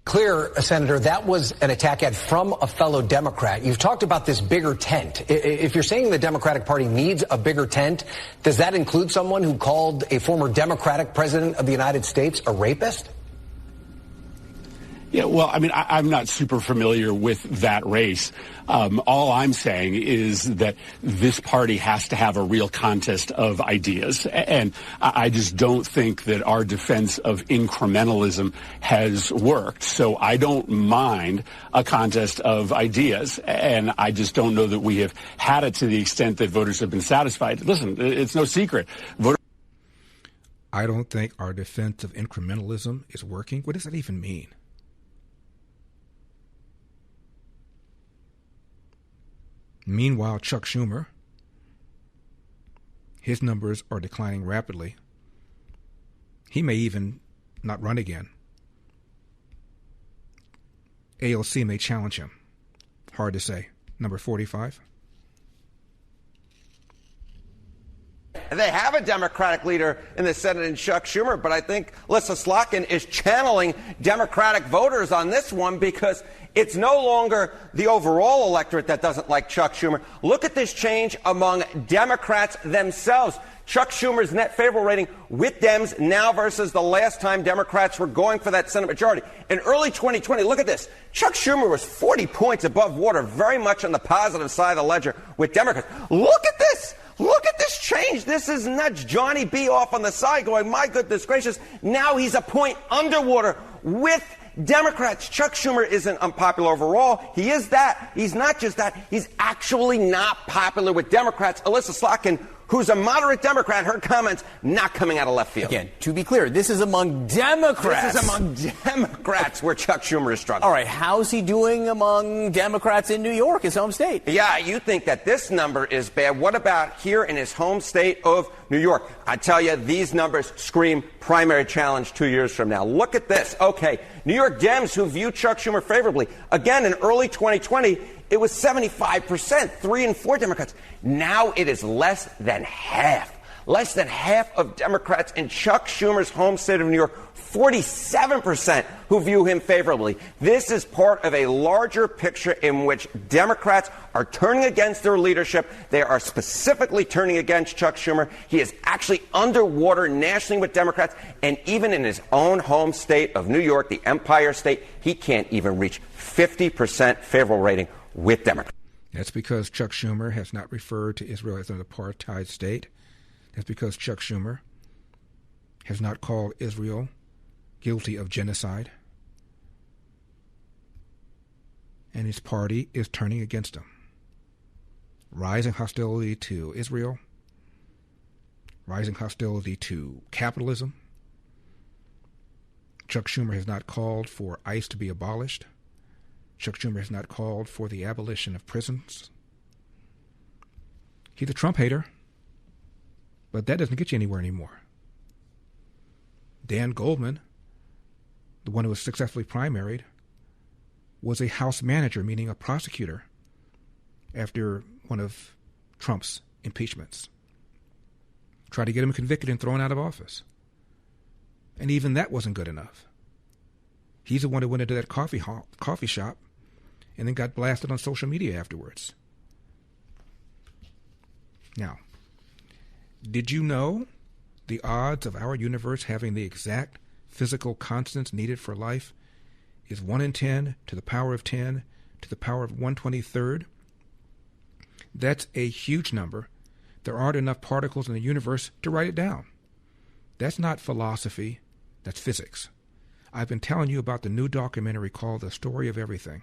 Clear, Senator, that was an attack ad from a fellow Democrat. You've talked about this bigger tent. If you're saying the Democratic Party needs a bigger tent, does that include someone who called a former Democratic president of the United States a rapist? Yeah, well, I mean, I'm not super familiar with that race. All I'm saying is that this party has to have a real contest of ideas. And I just don't think that our defense of incrementalism has worked. So I don't mind a contest of ideas. And I just don't know that we have had it to the extent that voters have been satisfied. Listen, it's no secret. I don't think our defense of incrementalism is working. What does that even mean? Meanwhile, Chuck Schumer, his numbers are declining rapidly. He may even not run again. AOC may challenge him. Hard to say. Number 45. They have a Democratic leader in the Senate in Chuck Schumer, but I think Lissa Slotkin is channeling Democratic voters on this one because it's no longer the overall electorate that doesn't like Chuck Schumer. Look at this change among Democrats themselves. Chuck Schumer's net favorable rating with Dems now versus the last time Democrats were going for that Senate majority. In early 2020, look at this. Chuck Schumer was 40 points above water, very much on the positive side of the ledger with Democrats. Look at this. Look at this change. This is nuts. Johnny B off on the side going, my goodness gracious. Now he's a point underwater with Democrats, Chuck Schumer isn't unpopular overall. He is that. He's not just that. He's actually not popular with Democrats. Alyssa Slotkin, who's a moderate Democrat, her comments not coming out of left field. Again, to be clear, this is among Democrats. This is among Democrats where Chuck Schumer is struggling. All right, how's he doing among Democrats in New York, his home state? Yeah, you think that this number is bad. What about here in his home state of New York? I tell you, these numbers scream primary challenge 2 years from now. Look at this. Okay, New York Dems who view Chuck Schumer favorably. Again, in early 2020, it was 75%, 3 in 4 Democrats. Now it is less than half. Less than half of Democrats in Chuck Schumer's home state of New York, 47% who view him favorably. This is part of a larger picture in which Democrats are turning against their leadership. They are specifically turning against Chuck Schumer. He is actually underwater nationally with Democrats. And even in his own home state of New York, the Empire State, he can't even reach 50% favorable rating with Democrats. That's because Chuck Schumer has not referred to Israel as an apartheid state. That's because Chuck Schumer has not called Israel guilty of genocide. And his party is turning against him. Rising hostility to Israel, rising hostility to capitalism. Chuck Schumer has not called for ICE to be abolished. Chuck Schumer has not called for the abolition of prisons. He's a Trump hater, but that doesn't get you anywhere anymore. Dan Goldman, the one who was successfully primaried, was a House manager, meaning a prosecutor, after one of Trump's impeachments. Tried to get him convicted and thrown out of office. And even that wasn't good enough. He's the one who went into that coffee shop and then got blasted on social media afterwards. Now, did you know the odds of our universe having the exact physical constants needed for life is 1 in 10 to the power of 10 to the power of 1/23rd? That's a huge number. There aren't enough particles in the universe to write it down. That's not philosophy, that's physics. I've been telling you about the new documentary called The Story of Everything,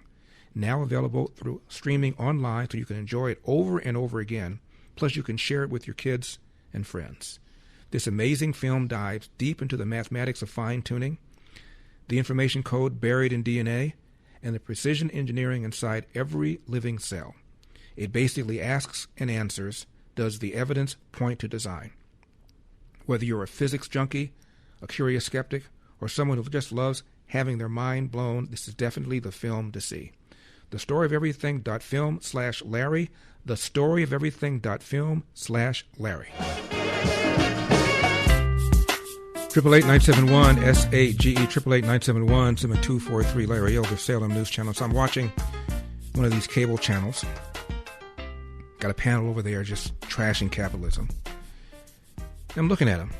now available through streaming online so you can enjoy it over and over again, plus you can share it with your kids and friends. This amazing film dives deep into the mathematics of fine-tuning, the information code buried in DNA, and the precision engineering inside every living cell. It basically asks and answers, does the evidence point to design? Whether you're a physics junkie, a curious skeptic, or someone who just loves having their mind blown, this is definitely the film to see. TheStoryOfEverything.film/Larry. TheStoryOfEverything.film/Larry. 888-971 SAGE 888-971-7243 Larry Elder, Salem News Channel. So I'm watching one of these cable channels. Got a panel over there just trashing capitalism. I'm looking at them.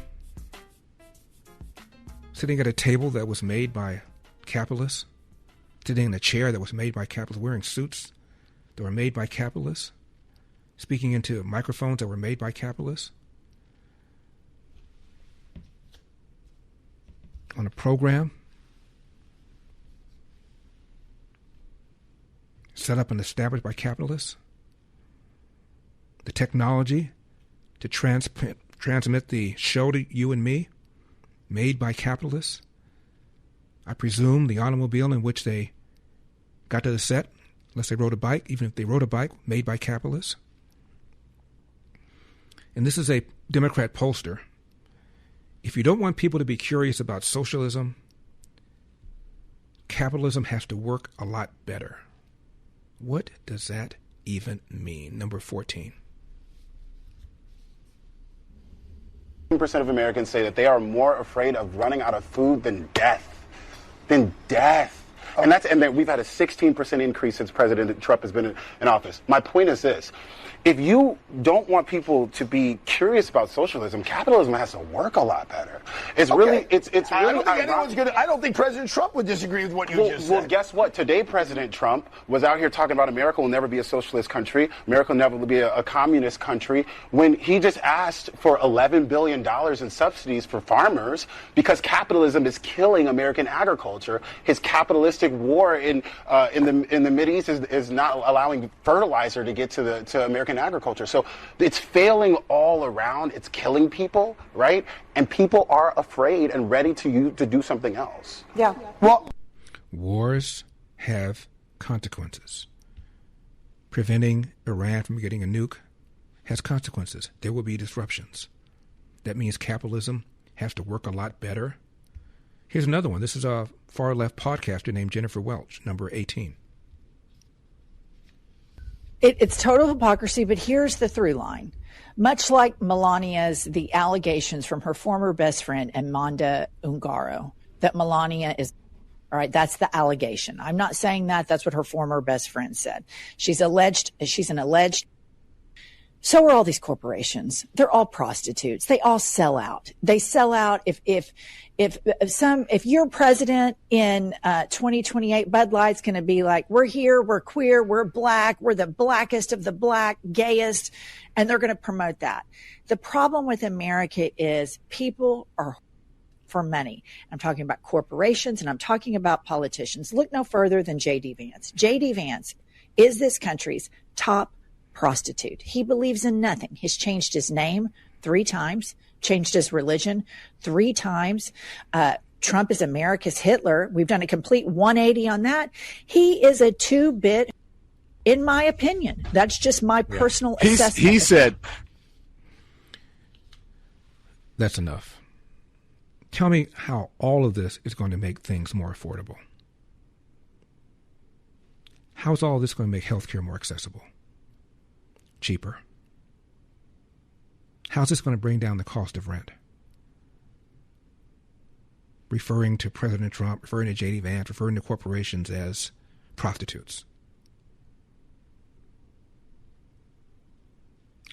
Sitting at a table that was made by capitalists. Sitting in a chair that was made by capitalists. Wearing suits that were made by capitalists. Speaking into microphones that were made by capitalists. On a program set up and established by capitalists. The technology to transmit the show to you and me, made by capitalists. I presume the automobile in which they got to the set, unless they rode a bike, even if they rode a bike, made by capitalists. And this is a Democrat pollster. If you don't want people to be curious about socialism, capitalism has to work a lot better. What does that even mean? Number 14. 10% of Americans say that they are more afraid of running out of food than death. And then we've had a 16% increase since President Trump has been in office. My point is this. If you don't want people to be curious about socialism, capitalism has to work a lot better. It's really, it's really. I don't think anyone's gonna. I don't think President Trump would disagree with what you just said. Well, guess what? Today, President Trump was out here talking about America will never be a socialist country. America will never be a communist country. When he just asked for $11 billion in subsidies for farmers because capitalism is killing American agriculture. His capitalistic war in the Mideast is not allowing fertilizer to get to American agriculture. So it's failing all around. It's killing people, right? And people are afraid and ready to do something else. Yeah. Well, wars have consequences. Preventing Iran from getting a nuke has consequences. There will be disruptions. That means capitalism has to work a lot better. Here's another one. This is a far-left podcaster named Jennifer Welch, number 18. It's total hypocrisy, but here's the through line. Much like Melania's, the allegations from her former best friend, Amanda Ungaro, that Melania is, all right, that's the allegation. I'm not saying that. That's what her former best friend said. She's an alleged. So are all these corporations. They're all prostitutes. They all sell out. They sell out. If you're president in 2028, Bud Light's going to be like, we're here, we're queer, we're black, we're the blackest of the black, gayest, and they're going to promote that. The problem with America is people are for money. I'm talking about corporations and I'm talking about politicians. Look no further than J.D. Vance. J.D. Vance is this country's top prostitute. He believes in nothing. He's changed his name 3 times, changed his religion 3 times. Trump is America's Hitler. We've done a complete 180 on that. He is a 2-bit, in my opinion. That's just my personal assessment. He said, that's enough. Tell me how all of this is going to make things more affordable. How's all this going to make healthcare more accessible? Cheaper? How's this going to bring down the cost of rent? Referring to President Trump, referring to J.D. Vance, referring to corporations as prostitutes.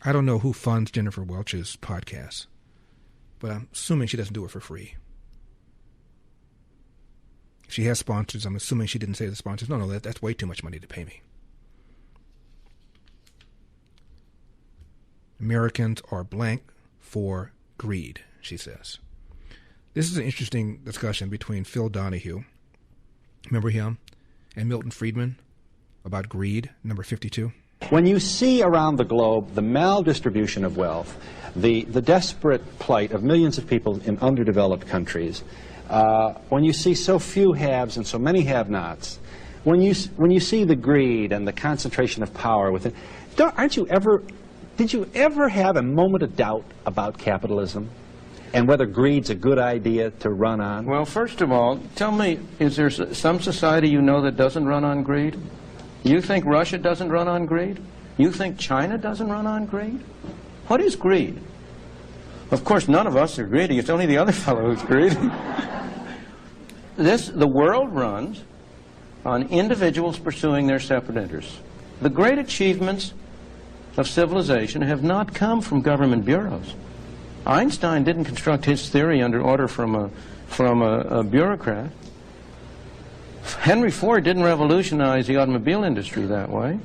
I don't know who funds Jennifer Welch's podcast, but I'm assuming she doesn't do it for free. If she has sponsors, I'm assuming she didn't say to the sponsors, no, that's way too much money to pay me. Americans are blank for greed, she says. This is an interesting discussion between Phil Donahue, remember him, and Milton Friedman about greed, number 52. When you see around the globe the maldistribution of wealth, the desperate plight of millions of people in underdeveloped countries, when you see so few haves and so many have-nots, when you see the greed and the concentration of power within, did you ever have a moment of doubt about capitalism and whether greed's a good idea to run on? Well, first of all, tell me, is there some society you know that doesn't run on greed? You think Russia doesn't run on greed? You think China doesn't run on greed? What is greed? Of course, none of us are greedy. It's only the other fellow who's greedy. The world runs on individuals pursuing their separate interests. The great achievements of civilization have not come from government bureaus. Einstein didn't construct his theory under order from a bureaucrat. Henry Ford didn't revolutionize the automobile industry that way.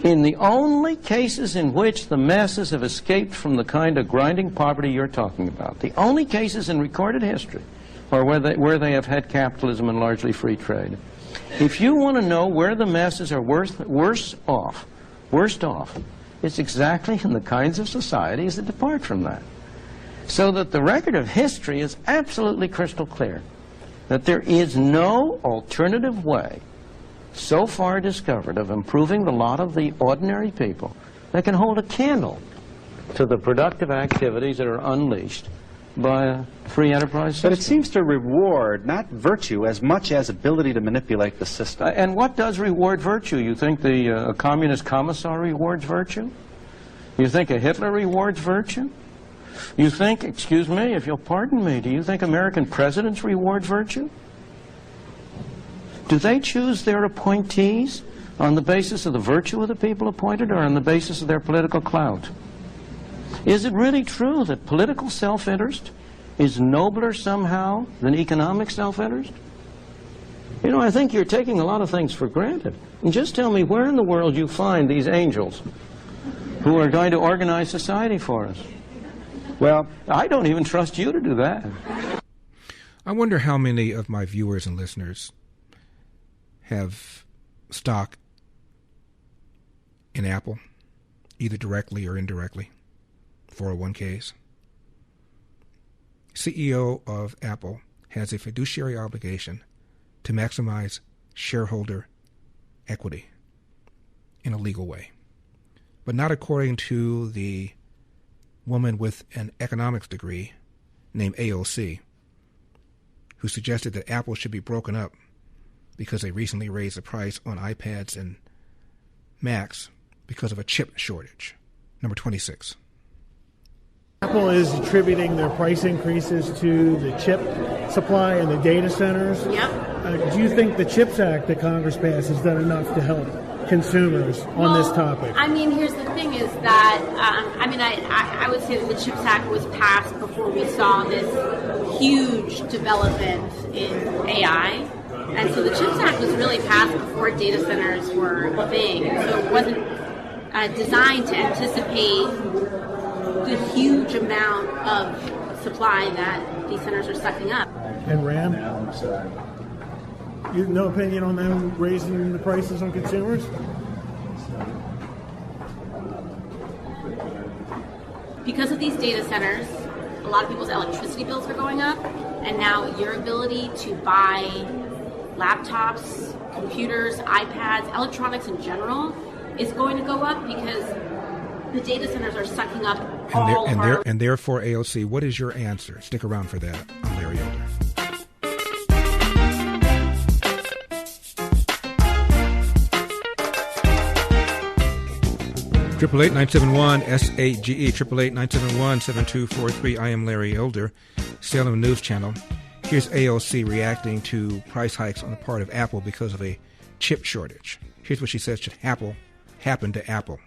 In the only cases in which the masses have escaped from the kind of grinding poverty you're talking about, the only cases in recorded history are where they have had capitalism and largely free trade. If you want to know where the masses are worst off, it's exactly in the kinds of societies that depart from that. So that the record of history is absolutely crystal clear that there is no alternative way so far discovered of improving the lot of the ordinary people that can hold a candle to the productive activities that are unleashed by a free enterprise system. But it seems to reward not virtue as much as ability to manipulate the system. And what does reward virtue? You think a communist commissar rewards virtue? You think a Hitler rewards virtue? You think, excuse me, if you'll pardon me, do you think American presidents reward virtue? Do they choose their appointees on the basis of the virtue of the people appointed or on the basis of their political clout? Is it really true that political self-interest is nobler somehow than economic self-interest? You know, I think you're taking a lot of things for granted. And just tell me where in the world you find these angels who are going to organize society for us. Well, I don't even trust you to do that. I wonder how many of my viewers and listeners have stock in Apple, either directly or indirectly, 401ks. CEO of Apple has a fiduciary obligation to maximize shareholder equity in a legal way, but not according to the woman with an economics degree named AOC, who suggested that Apple should be broken up because they recently raised the price on iPads and Macs because of a chip shortage. Number 26. Apple is attributing their price increases to the chip supply and the data centers. Yep. Do you think the CHIPS Act that Congress passed has done enough to help consumers on this topic? I mean, here's the thing is that, I would say that the CHIPS Act was passed before we saw this huge development in AI. And so the CHIPS Act was really passed before data centers were a thing. So it wasn't designed to anticipate the huge amount of supply that these centers are sucking up. And RAM? You have no opinion on them raising the prices on consumers? Because of these data centers, a lot of people's electricity bills are going up, and now your ability to buy laptops, computers, iPads, electronics in general is going to go up because the data centers are sucking up and therefore, AOC, what is your answer? Stick around for that. I'm Larry Elder. Triple 8-971 SAGE 888-971-7243. I am Larry Elder, Salem News Channel. Here's AOC reacting to price hikes on the part of Apple because of a chip shortage. Here's what she says should happen to Apple.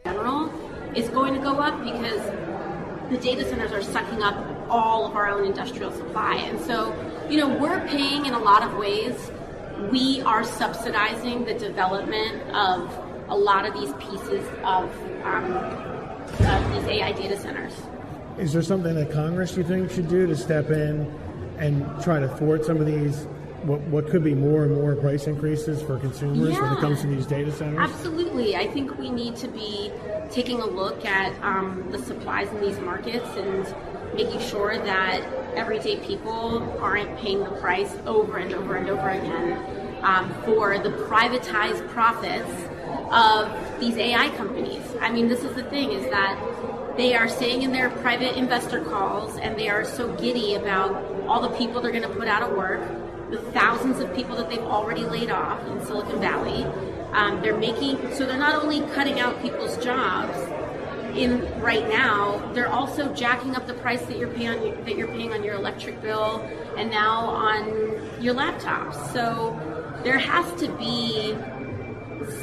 General is going to go up because the data centers are sucking up all of our own industrial supply. And so, we're paying in a lot of ways. We are subsidizing the development of a lot of these pieces of these AI data centers. Is there something that Congress, you think, should do to step in and try to thwart some of these, what could be more and more price increases for consumers when it comes to these data centers? Absolutely. I think we need to be taking a look at the supplies in these markets and making sure that everyday people aren't paying the price over and over and over again for the privatized profits of these AI companies. I mean, this is the thing, is that they are saying in their private investor calls, and they are so giddy about all the people they're going to put out of work, the thousands of people that they've already laid off in Silicon Valley. They're not only cutting out people's jobs right now, they're also jacking up the price that you're paying on your electric bill and now on your laptops. So there has to be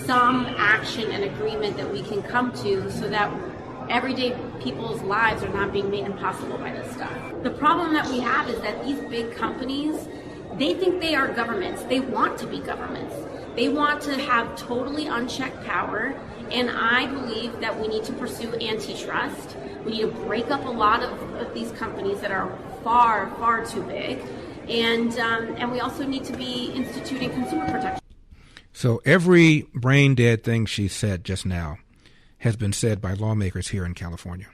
some action and agreement that we can come to so that everyday people's lives are not being made impossible by this stuff. The problem that we have is that these big companies, they think they are governments. They want to be governments. They want to have totally unchecked power, and I believe that we need to pursue antitrust. We need to break up a lot of these companies that are far, far too big, and we also need to be instituting consumer protection. So every brain-dead thing she said just now has been said by lawmakers here in California.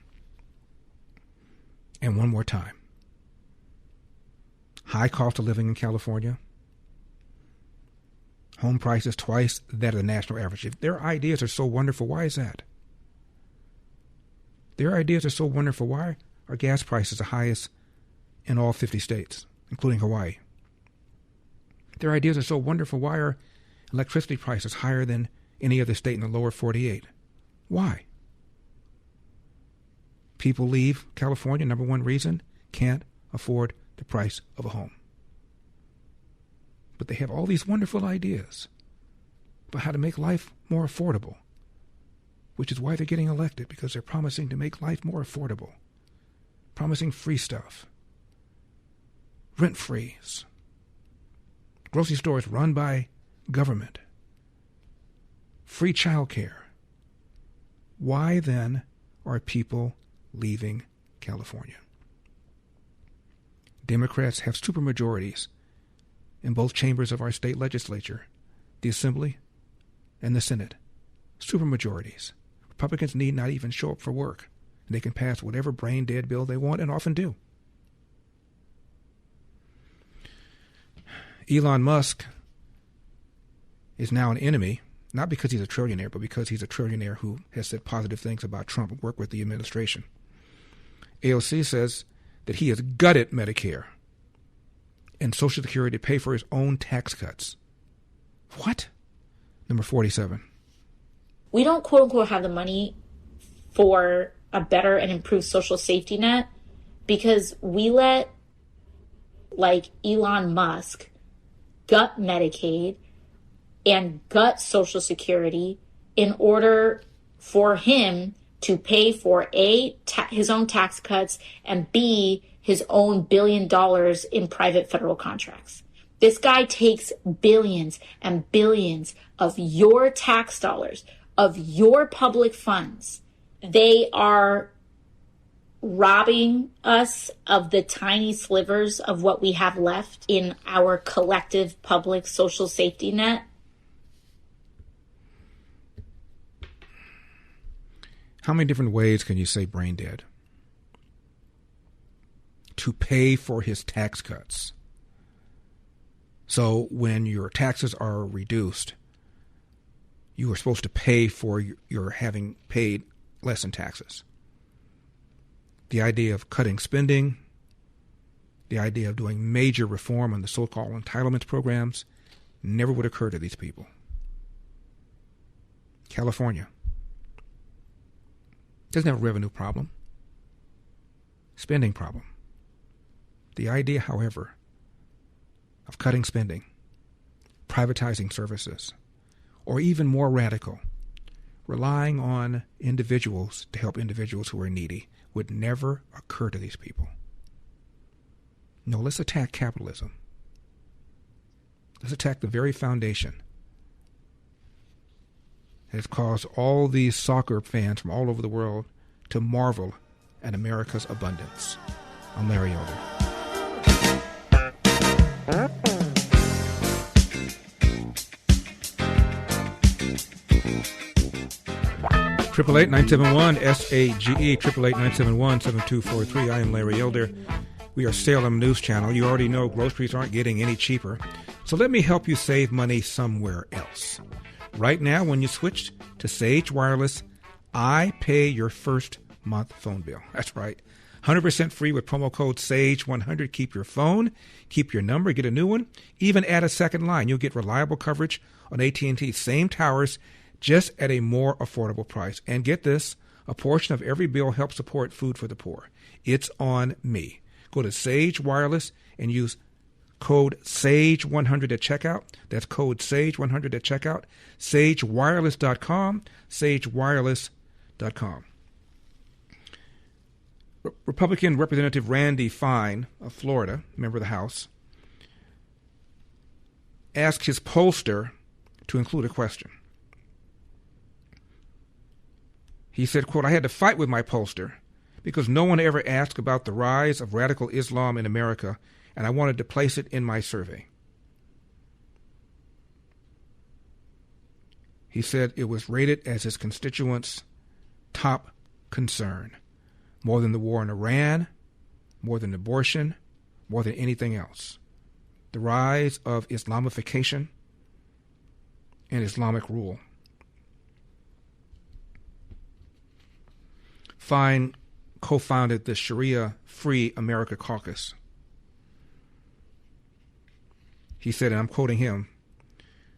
And one more time. High cost of living in California. Home prices twice that of the national average. If their ideas are so wonderful, why is that? Their ideas are so wonderful, why are gas prices the highest in all 50 states, including Hawaii? Their ideas are so wonderful, why are electricity prices higher than any other state in the lower 48? Why? People leave California, number one reason, can't afford the price of a home. But they have all these wonderful ideas about how to make life more affordable, which is why they're getting elected, because they're promising to make life more affordable, promising free stuff, rent-frees, grocery stores run by government, free child care. Why then are people leaving California? Democrats have supermajorities in both chambers of our state legislature, the Assembly and the Senate. Supermajorities. Republicans need not even show up for work. They can pass whatever brain-dead bill they want, and often do. Elon Musk is now an enemy, not because he's a trillionaire, but because he's a trillionaire who has said positive things about Trump and worked with the administration. AOC says that he has gutted Medicare and Social Security to pay for his own tax cuts. What? Number 47. We don't, quote unquote, have the money for a better and improved social safety net because we let, like, Elon Musk gut Medicaid and gut Social Security in order for him to pay for A, his own tax cuts, and B, his own $1 billion in private federal contracts. This guy takes billions and billions of your tax dollars, of your public funds. They are robbing us of the tiny slivers of what we have left in our collective public social safety net. How many different ways can you say brain dead? To pay for his tax cuts. So when your taxes are reduced, you are supposed to pay for your having paid less in taxes. The idea of cutting spending, the idea of doing major reform on the so-called entitlements programs never would occur to these people. California doesn't have a revenue problem, spending problem. The idea, however, of cutting spending, privatizing services, or even more radical, relying on individuals to help individuals who are needy would never occur to these people. No, let's attack capitalism. Let's attack the very foundation that has caused all these soccer fans from all over the world to marvel at America's abundance. I'm Larry Elder. 888-971-SAGE, 888-971-7243. I am Larry Elder. We are Salem News Channel. You already know groceries aren't getting any cheaper. So let me help you save money somewhere else. Right now, when you switch to Sage Wireless, I pay your first month phone bill. That's right. 100% free with promo code SAGE100. Keep your phone, keep your number, get a new one, even add a second line. You'll get reliable coverage on AT&T. Same towers, just at a more affordable price. And get this, a portion of every bill helps support Food for the Poor. It's on me. Go to Sage Wireless and use code SAGE100 at checkout. That's code SAGE100 at checkout. SageWireless.com, SageWireless.com. Republican Representative Randy Fine of Florida, member of the House, asked his pollster to include a question. He said, quote, I had to fight with my pollster because no one ever asked about the rise of radical Islam in America, and I wanted to place it in my survey. He said it was rated as his constituents' top concern, more than the war in Iran, more than abortion, more than anything else. The rise of Islamification and Islamic rule. Fine co-founded the Sharia Free America Caucus. He said, and I'm quoting him,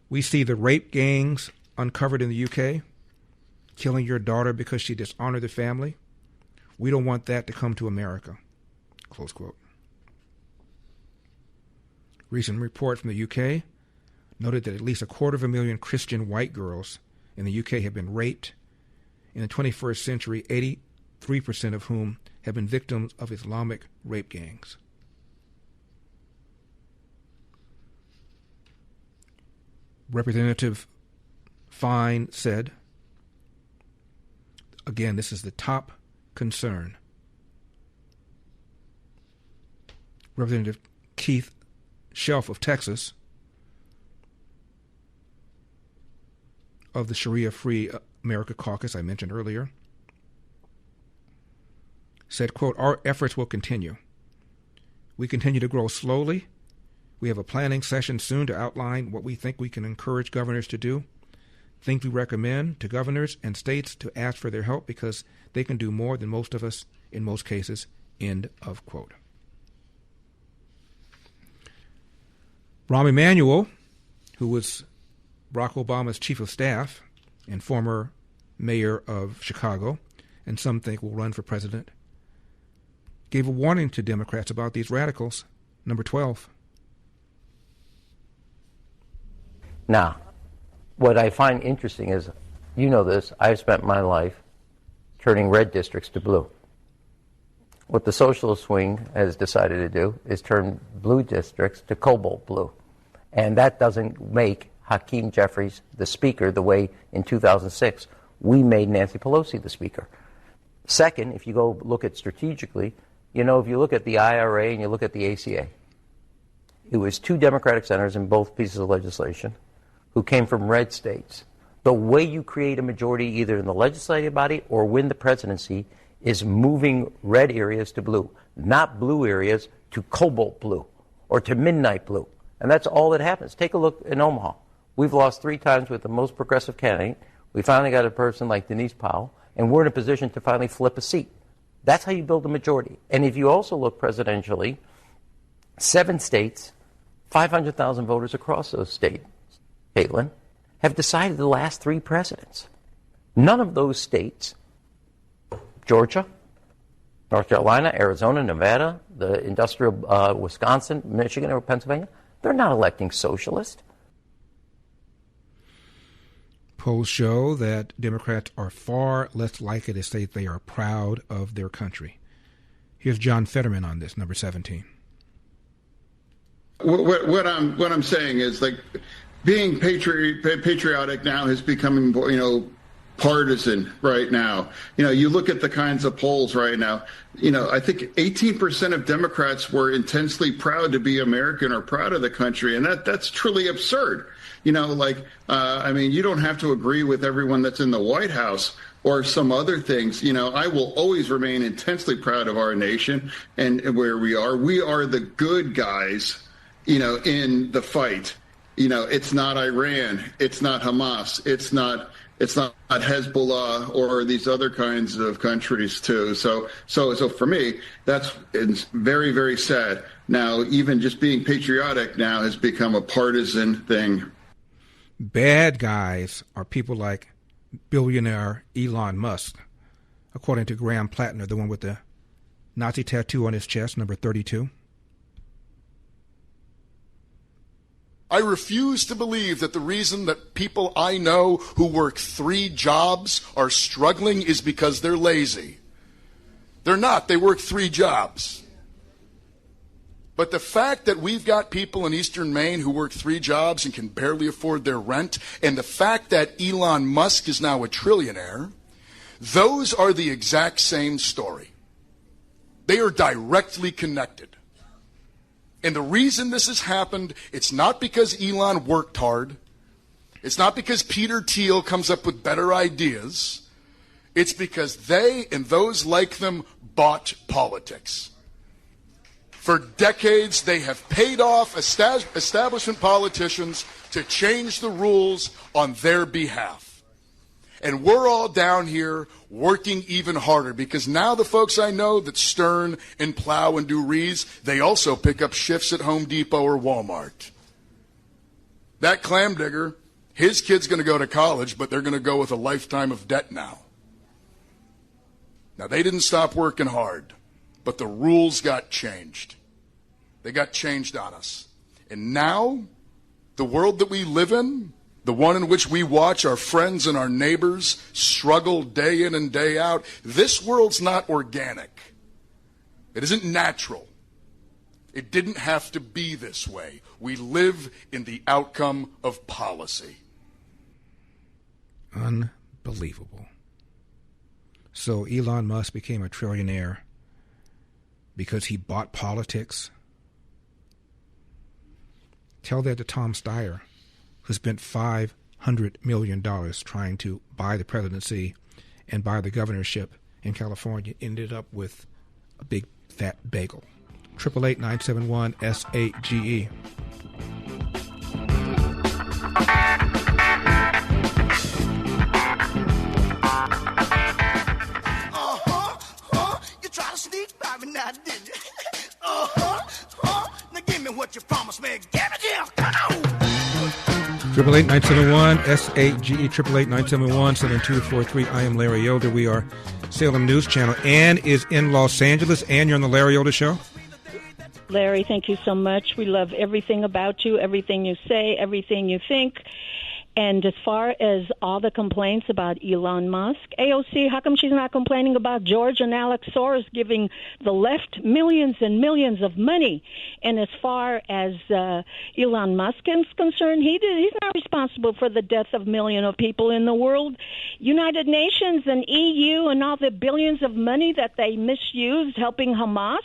we see the rape gangs uncovered in the UK, killing your daughter because she dishonored the family. We don't want that to come to America. Close quote. Recent report from the UK noted that at least 250,000 Christian white girls in the UK have been raped. In the 21st century, 83% of whom have been victims of Islamic rape gangs. Representative Fine said, again, this is the top concern. Representative Keith Shelf of Texas, of the Sharia Free America Caucus I mentioned earlier, said, quote, "Our efforts will continue. We continue to grow slowly. We have a planning session soon to outline what we think we can encourage governors to do, things we recommend to governors and states to ask for their help because they can do more than most of us in most cases," end of quote. Rahm Emanuel, who was Barack Obama's chief of staff and former mayor of Chicago, and some think will run for president, gave a warning to Democrats about these radicals. Number 12. Now, what I find interesting is, you know this, I've spent my life turning red districts to blue. What the socialist wing has decided to do is turn blue districts to cobalt blue. And that doesn't make Hakeem Jeffries the speaker the way in 2006 we made Nancy Pelosi the speaker. Second, if you go look at strategically, you know, if you look at the IRA and you look at the ACA, it was 2 Democratic senators in both pieces of legislation who came from red states. The way you create a majority either in the legislative body or win the presidency is moving red areas to blue, not blue areas to cobalt blue or to midnight blue. And that's all that happens. Take a look in Omaha. We've lost 3 times with the most progressive candidate. We finally got a person like Denise Powell, and we're in a position to finally flip a seat. That's how you build a majority. And if you also look presidentially, 7 states, 500,000 voters across those states, Caitlin, have decided the last 3 presidents. None of those states, Georgia, North Carolina, Arizona, Nevada, the industrial Wisconsin, Michigan, or Pennsylvania, they're not electing socialists. Polls show that Democrats are far less likely to say they are proud of their country. Here's John Fetterman on this, number 17. What I'm saying is, like, being patriotic now is becoming, partisan right now. You look at the kinds of polls right now. I think 18% of Democrats were intensely proud to be American or proud of the country, and that's truly absurd. You don't have to agree with everyone that's in the White House or some other things. I will always remain intensely proud of our nation and where we are. We are the good guys, in the fight. It's not Iran, it's not Hamas, it's not Hezbollah or these other kinds of countries too. So for me, it's very, very sad. Now, even just being patriotic now has become a partisan thing. Bad guys are people like billionaire Elon Musk, according to Graham Plattner, the one with the Nazi tattoo on his chest, number 32. I refuse to believe that the reason that people I know who work 3 jobs are struggling is because they're lazy. They're not. They work 3 jobs. But the fact that we've got people in Eastern Maine who work 3 jobs and can barely afford their rent, and the fact that Elon Musk is now a trillionaire, those are the exact same story. They are directly connected. And the reason this has happened, it's not because Elon worked hard. It's not because Peter Thiel comes up with better ideas. It's because they and those like them bought politics. For decades, they have paid off establishment politicians to change the rules on their behalf. And we're all down here working even harder because now the folks I know that stern and plow and do wreaths, they also pick up shifts at Home Depot or Walmart. That clam digger, his kid's going to go to college, but they're going to go with a lifetime of debt now. Now, they didn't stop working hard, but the rules got changed. They got changed on us. And now, The world that we live in, the one in which we watch our friends and our neighbors struggle day in and day out, this world's not organic. It isn't natural. It didn't have to be this way. We live in the outcome of policy. Unbelievable. So Elon Musk became a trillionaire because he bought politics? Tell that to Tom Steyer, who spent $500 million trying to buy the presidency and buy the governorship in California, ended up with a big fat bagel. 888-971-SAGE. You try to sneak by me now, didn't you? Now give me what you promised me. Give it here, come on. 888-971-SAGE, 888-971-7243. I am Larry Elder. We are Salem News Channel. Ann is in Los Angeles. Ann, you're on the Larry Elder Show. Larry, thank you so much. We love everything about you, everything you say, everything you think. And as far as all the complaints about Elon Musk, AOC, how come she's not complaining about George and Alex Soros giving the left millions and millions of money? And as far as Elon Musk is concerned, he's not responsible for the death of millions of people in the world. United Nations and EU and all the billions of money that they misused helping Hamas,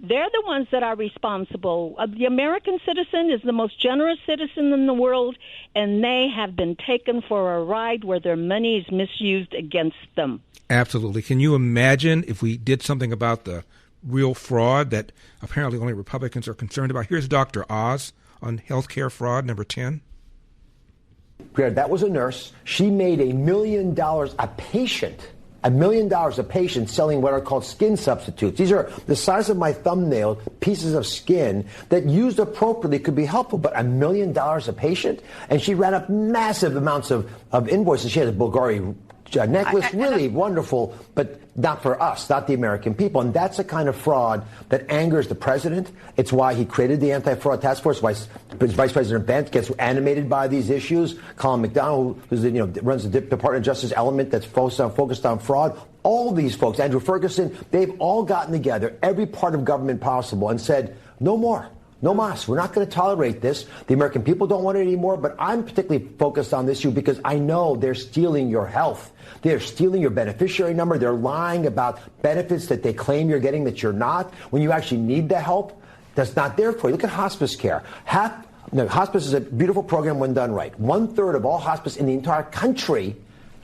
they're the ones that are responsible. The American citizen is the most generous citizen in the world, and they have been taken for a ride where their money is misused against them. Absolutely. Can you imagine if we did something about the real fraud that apparently only Republicans are concerned about? Here's Dr. Oz on healthcare fraud, number 10. That was a nurse. She made $1 million a patient. $1 million a patient selling what are called skin substitutes. These are the size of my thumbnail, pieces of skin that used appropriately could be helpful, but $1 million a patient? And she ran up massive amounts of invoices. She had a Bulgari necklace, really wonderful, but not for us, not the American people. And that's the kind of fraud that angers the president. It's why he created the anti-fraud task force. Why Vice President Pence gets animated by these issues. Colin McDonald, who runs the Department of Justice element that's focused on fraud. All these folks, Andrew Ferguson, they've all gotten together, every part of government possible, and said, no more. No mas. We're not going to tolerate this. The American people don't want it anymore, but I'm particularly focused on this issue because I know they're stealing your health. They're stealing your beneficiary number. They're lying about benefits that they claim you're getting that you're not. When you actually need the help, that's not there for you. Look at hospice care. Hospice is a beautiful program when done right. 1/3 of all hospice in the entire country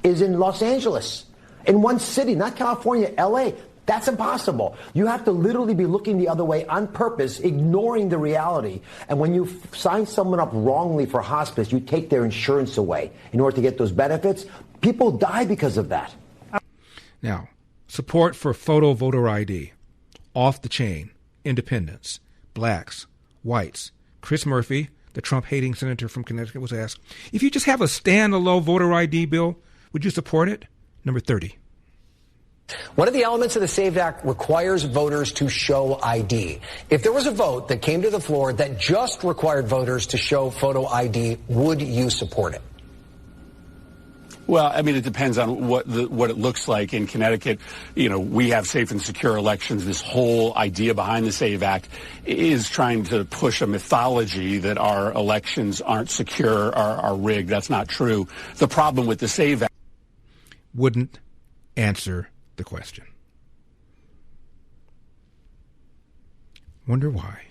is in Los Angeles. In one city, not California, LA. That's impossible. You have to literally be looking the other way on purpose, ignoring the reality. And when you sign someone up wrongly for hospice, you take their insurance away in order to get those benefits. People die because of that. Now, support for photo voter ID, off the chain, independents, blacks, whites. Chris Murphy, the Trump-hating senator from Connecticut, was asked, if you just have a stand-alone voter ID bill, would you support it? Number 30. One of the elements of the SAVE Act requires voters to show ID. If there was a vote that came to the floor that just required voters to show photo ID, would you support it? Well, I mean, it depends on what it looks like in Connecticut. We have safe and secure elections. This whole idea behind the SAVE Act is trying to push a mythology that our elections aren't secure, are rigged. That's not true. The problem with the SAVE Act wouldn't answer the question. Wonder why.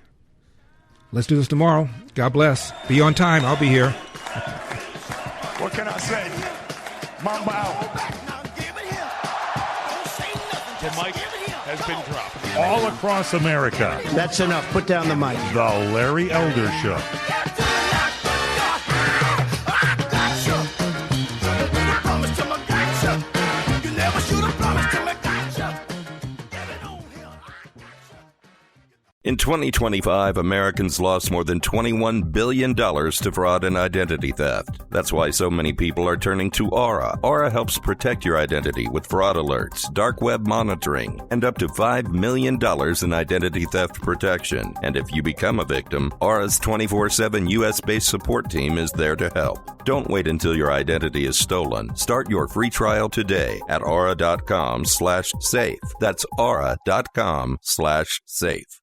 Let's do this tomorrow. God bless. Be on time. I'll be here. What can I say? Mamba out. The mic has been dropped. All across America. That's enough. Put down the mic. The Larry Elder Show. In 2025, Americans lost more than $21 billion to fraud and identity theft. That's why so many people are turning to Aura. Aura helps protect your identity with fraud alerts, dark web monitoring, and up to $5 million in identity theft protection. And if you become a victim, Aura's 24/7 U.S.-based support team is there to help. Don't wait until your identity is stolen. Start your free trial today at aura.com/safe. That's aura.com/safe.